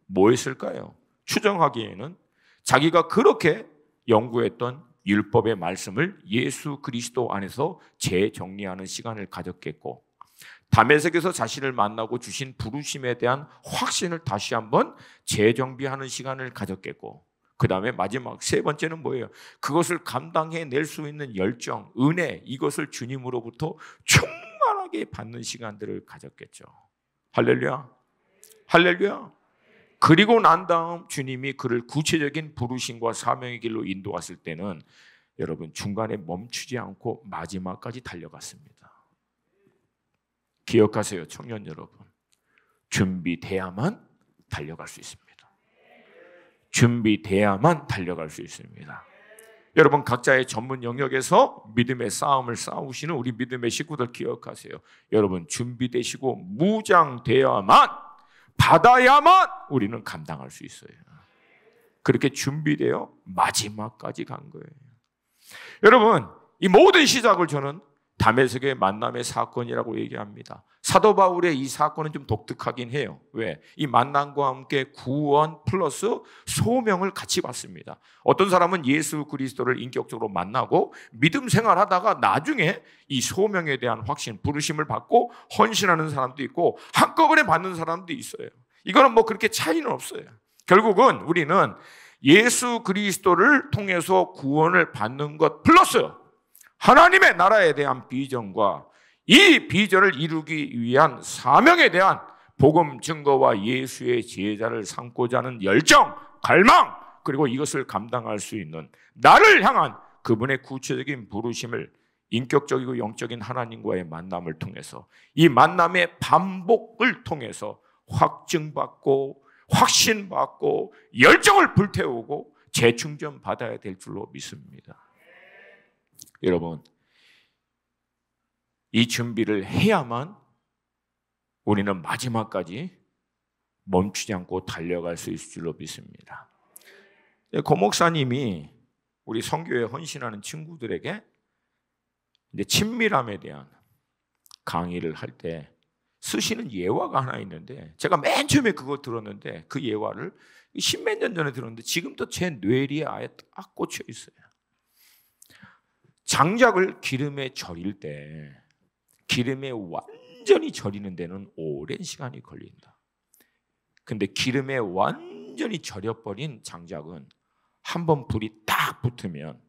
뭐 했을까요? 추정하기에는 자기가 그렇게 연구했던 율법의 말씀을 예수 그리스도 안에서 재정리하는 시간을 가졌겠고, 다메섹에서 자신을 만나고 주신 부르심에 대한 확신을 다시 한번 재정비하는 시간을 가졌겠고, 그 다음에 마지막 세 번째는 뭐예요? 그것을 감당해낼 수 있는 열정, 은혜, 이것을 주님으로부터 충만하게 편하게 받는 시간들을 가졌겠죠. 할렐루야. 할렐루야. 그리고 난 다음 주님이 그를 구체적인 부르심과 사명의 길로 인도했을 때는 여러분 중간에 멈추지 않고 마지막까지 달려갔습니다. 기억하세요, 청년 여러분. 준비돼야만 달려갈 수 있습니다. 준비돼야만 달려갈 수 있습니다. 여러분 각자의 전문 영역에서 믿음의 싸움을 싸우시는 우리 믿음의 식구들 기억하세요. 여러분 준비되시고 무장되어야만, 받아야만 우리는 감당할 수 있어요. 그렇게 준비되어 마지막까지 간 거예요. 여러분 이 모든 시작을 저는 다메섹의 만남의 사건이라고 얘기합니다. 사도 바울의 이 사건은 좀 독특하긴 해요. 왜? 이 만남과 함께 구원 플러스 소명을 같이 받습니다. 어떤 사람은 예수 그리스도를 인격적으로 만나고 믿음 생활하다가 나중에 이 소명에 대한 확신, 부르심을 받고 헌신하는 사람도 있고 한꺼번에 받는 사람도 있어요. 이거는 뭐 그렇게 차이는 없어요. 결국은 우리는 예수 그리스도를 통해서 구원을 받는 것 플러스 하나님의 나라에 대한 비전과 이 비전을 이루기 위한 사명에 대한 복음 증거와 예수의 제자를 삼고자 하는 열정, 갈망, 그리고 이것을 감당할 수 있는 나를 향한 그분의 구체적인 부르심을 인격적이고 영적인 하나님과의 만남을 통해서 이 만남의 반복을 통해서 확증받고 확신받고 열정을 불태우고 재충전 받아야 될 줄로 믿습니다. 여러분 이 준비를 해야만 우리는 마지막까지 멈추지 않고 달려갈 수 있을 줄로 믿습니다. 고 목사님이 우리 선교에 헌신하는 친구들에게 이제 친밀함에 대한 강의를 할 때 쓰시는 예화가 하나 있는데 제가 맨 처음에 그거 들었는데 그 예화를 십몇 년 전에 들었는데 지금도 제 뇌리에 아예 딱 꽂혀 있어요. 장작을 기름에 절일 때 기름에 완전히 절이는 데는 오랜 시간이 걸린다. 근데 기름에 완전히 절여버린 장작은 한번 불이 딱 붙으면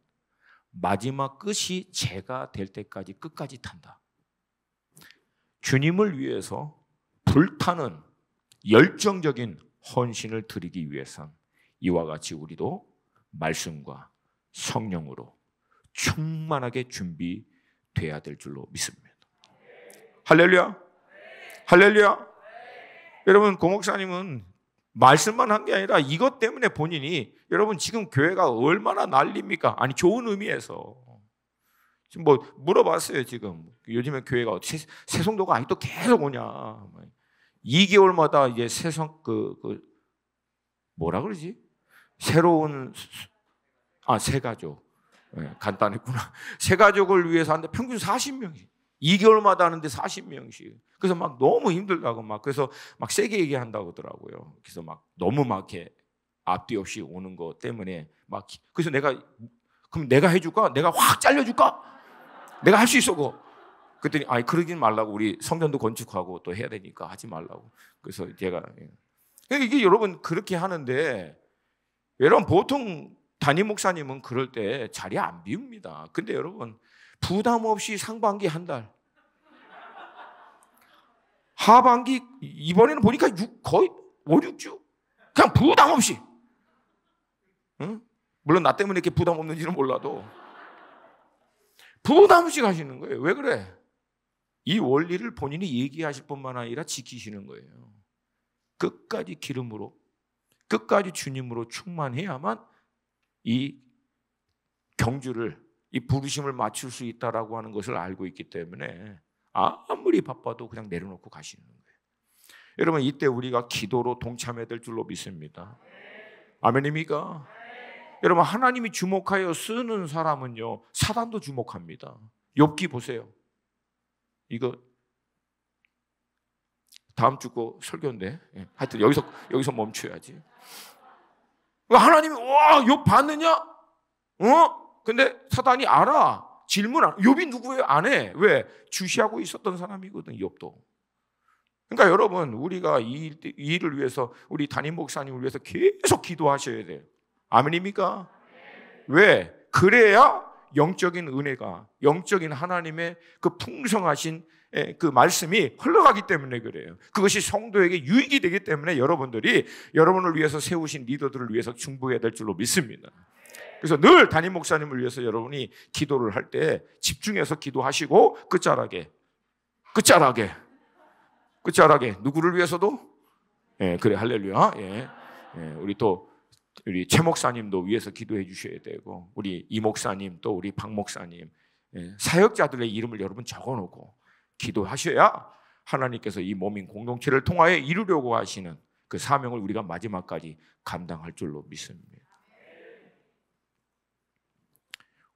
마지막 끝이 재가 될 때까지 끝까지 탄다. 주님을 위해서 불타는 열정적인 헌신을 드리기 위해선 이와 같이 우리도 말씀과 성령으로 충만하게 준비돼야 될 줄로 믿습니다. 할렐루야. 할렐루야. 여러분 고 목사님은 말씀만 한 게 아니라 이것 때문에 본인이 여러분 지금 교회가 얼마나 난립니까? 아니 좋은 의미에서 지금 뭐 물어봤어요. 지금 요즘에 교회가 새송도가 아직도 계속 오냐. 2개월마다 이제 새성 뭐라 그러지? 새로운 새가족. 네, 간단했구나. 새가족을 위해서 하는데 평균 40명이 2개월마다 하는데 40명씩. 그래서 막 너무 힘들다고 그래서 막 세게 얘기한다고 하더라고요. 그래서 막 너무 막 이렇게 앞뒤 없이 오는 것 때문에 그래서 그럼 내가 해줄까? 내가 확 잘려줄까? 내가 할 수 있어 그거. 그랬더니 그러긴 말라고. 우리 성전도 건축하고 또 해야 되니까 하지 말라고. 그래서 제가 이게 여러분 그렇게 하는데 여러분 보통 담임 목사님은 그럴 때 자리 안 비웁니다. 근데 여러분 부담 없이 상반기 한 달, 하반기 이번에는 보니까 거의 5, 6주 그냥 부담 없이. 응? 물론 나 때문에 이렇게 부담 없는지는 몰라도 부담 없이 가시는 거예요. 왜 그래? 이 원리를 본인이 얘기하실 뿐만 아니라 지키시는 거예요. 끝까지 기름으로, 끝까지 주님으로 충만해야만 이 경주를, 이 부르심을 맞출 수 있다라고 하는 것을 알고 있기 때문에 아무리 바빠도 그냥 내려놓고 가시는 거예요. 여러분 이때 우리가 기도로 동참해야 될 줄로 믿습니다. 아멘입니까? 여러분 하나님이 주목하여 쓰는 사람은요 사단도 주목합니다. 욥기 보세요. 이거 다음 주 거 설교인데 하여튼 여기서 멈춰야지. 하나님이 욥 봤느냐? 근데 사단이 알아. 질문 안. 욥이 누구예요? 안 해. 왜? 주시하고 있었던 사람이거든 욥도. 그러니까 여러분 우리가 이 일을 위해서 우리 담임 목사님을 위해서 계속 기도하셔야 돼요. 아멘입니까? 왜? 그래야 영적인 은혜가, 영적인 하나님의 그 풍성하신 그 말씀이 흘러가기 때문에 그래요. 그것이 성도에게 유익이 되기 때문에 여러분들이 여러분을 위해서 세우신 리더들을 위해서 충고해야 될 줄로 믿습니다. 그래서 늘 담임 목사님을 위해서 여러분이 기도를 할 때 집중해서 기도하시고 끝자락에 누구를 위해서도 그래 할렐루야. 우리 최 목사님도 위해서 기도해 주셔야 되고 우리 이 목사님 또 우리 박 목사님 사역자들의 이름을 여러분 적어놓고 기도하셔야 하나님께서 이 몸인 공동체를 통하여 이루려고 하시는 그 사명을 우리가 마지막까지 감당할 줄로 믿습니다.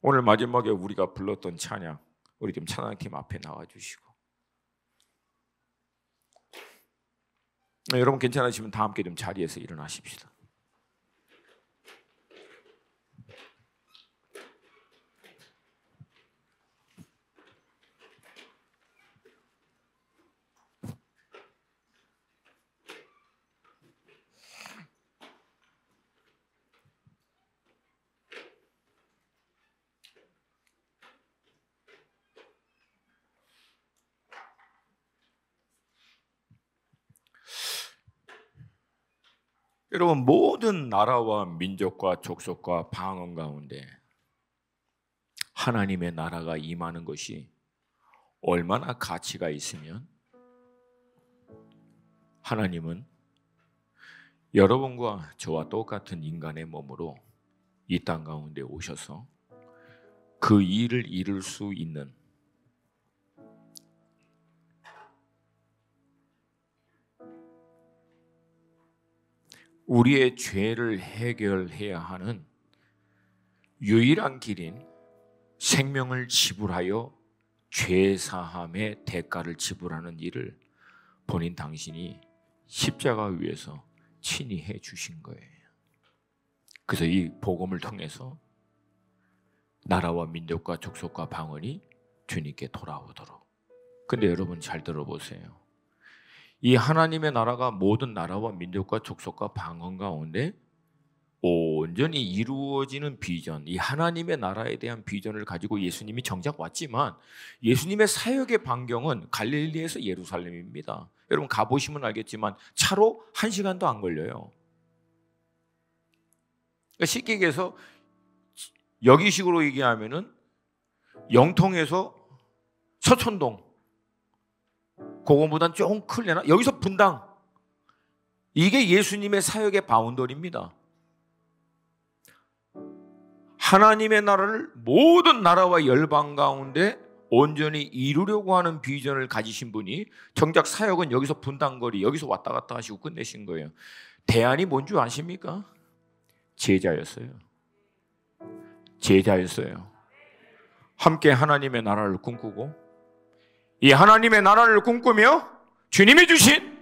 오늘 마지막에 우리가 불렀던 찬양 우리 좀 찬양팀 앞에 나와주시고 여러분 괜찮으시면 다 함께 좀 자리에서 일어나십시다. 여러분 모든 나라와 민족과 족속과 방언 가운데 하나님의 나라가 임하는 것이 얼마나 가치가 있으면 하나님은 여러분과 저와 똑같은 인간의 몸으로 이 땅 가운데 오셔서 그 일을 이룰 수 있는 우리의 죄를 해결해야 하는 유일한 길인 생명을 지불하여 죄사함의 대가를 지불하는 일을 본인 당신이 십자가 위에서 친히 해 주신 거예요. 그래서 이 복음을 통해서 나라와 민족과 족속과 방언이 주님께 돌아오도록. 근데 여러분 잘 들어보세요. 이 하나님의 나라가 모든 나라와 민족과 족속과 방언 가운데 온전히 이루어지는 비전, 이 하나님의 나라에 대한 비전을 가지고 예수님이 정작 왔지만 예수님의 사역의 반경은 갈릴리에서 예루살렘입니다. 여러분 가보시면 알겠지만 차로 1시간도 안 걸려요. 그러니까 쉽게 얘기해서 여기식으로 얘기하면은 영통에서 서천동 그거보단 조금 클래나? 여기서 분당. 이게 예수님의 사역의 바운더리입니다. 하나님의 나라를 모든 나라와 열방 가운데 온전히 이루려고 하는 비전을 가지신 분이 정작 사역은 여기서 분당거리, 여기서 왔다 갔다 하시고 끝내신 거예요. 대안이 뭔 줄 아십니까? 제자였어요. 함께 하나님의 나라를 꿈꾸고 이 하나님의 나라를 꿈꾸며 주님이 주신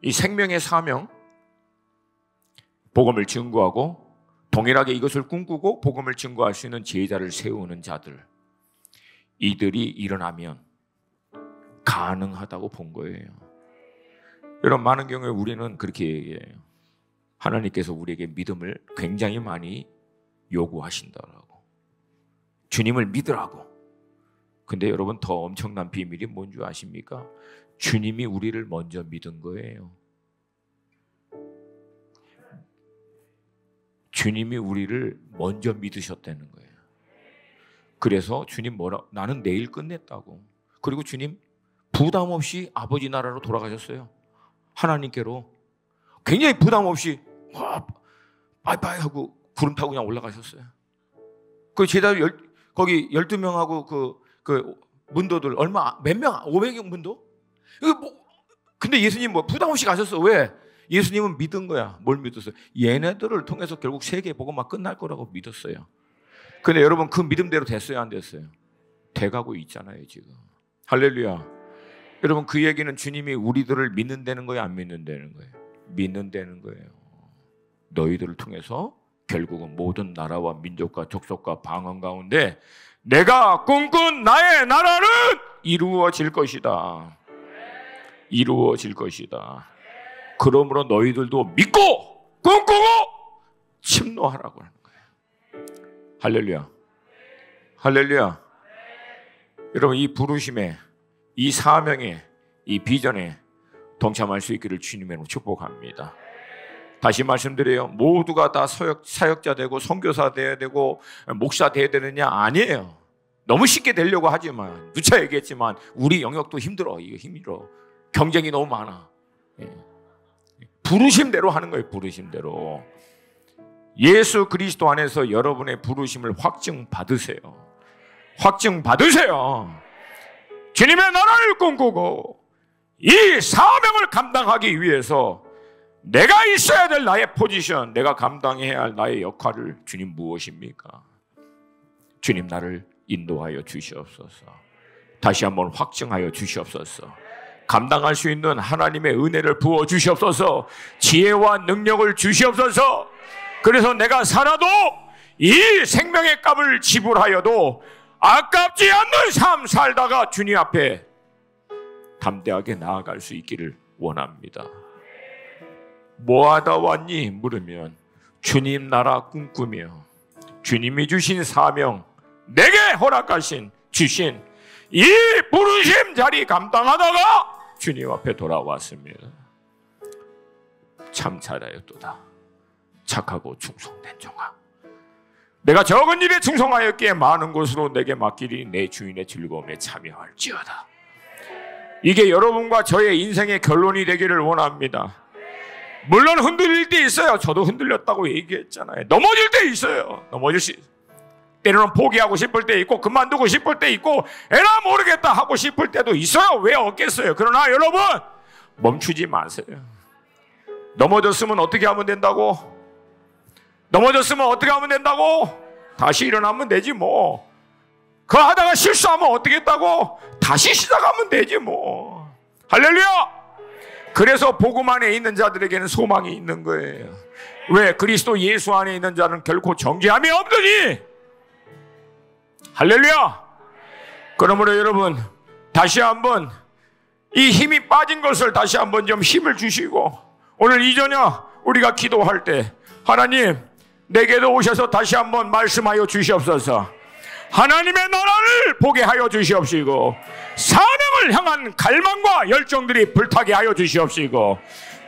이 생명의 사명, 복음을 증거하고 동일하게 이것을 꿈꾸고 복음을 증거할 수 있는 제자를 세우는 자들, 이들이 일어나면 가능하다고 본 거예요. 여러분 많은 경우에 우리는 그렇게 얘기해요. 하나님께서 우리에게 믿음을 굉장히 많이 요구하신다라고, 주님을 믿으라고. 근데 여러분 더 엄청난 비밀이 뭔 줄 아십니까? 주님이 우리를 먼저 믿은 거예요. 주님이 우리를 먼저 믿으셨다는 거예요. 그래서 주님 나는 내일 끝냈다고. 그리고 주님 부담 없이 아버지 나라로 돌아가셨어요. 하나님께로 굉장히 부담 없이 빠이빠이 하고 구름 타고 그냥 올라가셨어요. 그 제자 거기 12명하고 그 문도들 몇 명? 500명 문도? 근데 예수님 부담 없이 가셨어. 왜? 예수님은 믿은 거야. 뭘 믿었어요? 얘네들을 통해서 결국 세계 복음화 끝날 거라고 믿었어요. 근데 여러분 그 믿음대로 됐어요, 안 됐어요? 돼가고 있잖아요 지금. 할렐루야. 여러분 그 얘기는 주님이 우리들을 믿는다는 거예요, 안 믿는다는 거예요? 믿는다는 거예요. 너희들을 통해서 결국은 모든 나라와 민족과 족속과 방언 가운데 내가 꿈꾼 나의 나라는 이루어질 것이다. 이루어질 것이다. 그러므로 너희들도 믿고 꿈꾸고 침노하라고 하는 거예요. 할렐루야. 할렐루야. 여러분 이 부르심에 이 사명에, 이 비전에 동참할 수 있기를 주님으로 축복합니다. 다시 말씀드려요. 모두가 다 사역자 되고 선교사 돼야 되고 목사 돼야 되느냐? 아니에요. 너무 쉽게 되려고 하지만, 누차 얘기했지만 우리 영역도 힘들어. 이거 힘들어. 경쟁이 너무 많아. 부르심대로 하는 거예요. 부르심대로. 예수 그리스도 안에서 여러분의 부르심을 확증 받으세요. 확증 받으세요. 주님의 나라를 꿈꾸고 이 사명을 감당하기 위해서 내가 있어야 될 나의 포지션, 내가 감당해야 할 나의 역할을 주님 무엇입니까? 주님 나를 인도하여 주시옵소서. 다시 한번 확증하여 주시옵소서. 감당할 수 있는 하나님의 은혜를 부어 주시옵소서. 지혜와 능력을 주시옵소서. 그래서 내가 살아도 이 생명의 값을 지불하여도 아깝지 않는 삶 살다가 주님 앞에 담대하게 나아갈 수 있기를 원합니다. 뭐하다 왔니? 물으면 주님 나라 꿈꾸며 주님이 주신 사명, 내게 허락하신 주신 이 부르심 자리 감당하다가 주님 앞에 돌아왔습니다. 참 잘하였도다. 착하고 충성된 종아, 내가 적은 일에 충성하였기에 많은 것으로 내게 맡기리 내 주인의 즐거움에 참여할지어다. 이게 여러분과 저의 인생의 결론이 되기를 원합니다. 물론 흔들릴 때 있어요. 저도 흔들렸다고 얘기했잖아요. 넘어질 때 있어요. 넘어질 수 있어요. 때로는 포기하고 싶을 때 있고 그만두고 싶을 때 있고 에라 모르겠다 하고 싶을 때도 있어요. 왜 없겠어요? 그러나 여러분 멈추지 마세요. 넘어졌으면 어떻게 하면 된다고? 넘어졌으면 어떻게 하면 된다고? 다시 일어나면 되지 뭐. 그거 하다가 실수하면 어떻게 했다고? 다시 시작하면 되지 뭐. 할렐루야! 그래서 복음 안에 있는 자들에게는 소망이 있는 거예요. 왜? 그리스도 예수 안에 있는 자는 결코 정죄함이 없더니. 할렐루야! 그러므로 여러분 다시 한번 이 힘이 빠진 것을 다시 한번 좀 힘을 주시고 오늘 이 저녁 우리가 기도할 때 하나님 내게도 오셔서 다시 한번 말씀하여 주시옵소서. 하나님의 나라를 보게 하여 주시옵시고 사명을 향한 갈망과 열정들이 불타게 하여 주시옵시고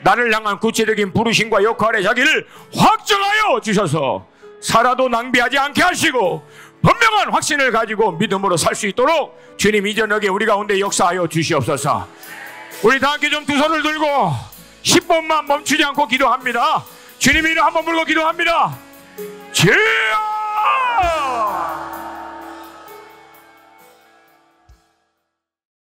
나를 향한 구체적인 부르심과 역할의 자기를 확정하여 주셔서 살아도 낭비하지 않게 하시고 분명한 확신을 가지고 믿음으로 살 수 있도록 주님 이 저녁에 우리 가운데 역사하여 주시옵소서. 우리 다 함께 좀 두 손을 들고 10분만 멈추지 않고 기도합니다. 주님 이름 한번 불고 기도합니다. 주여!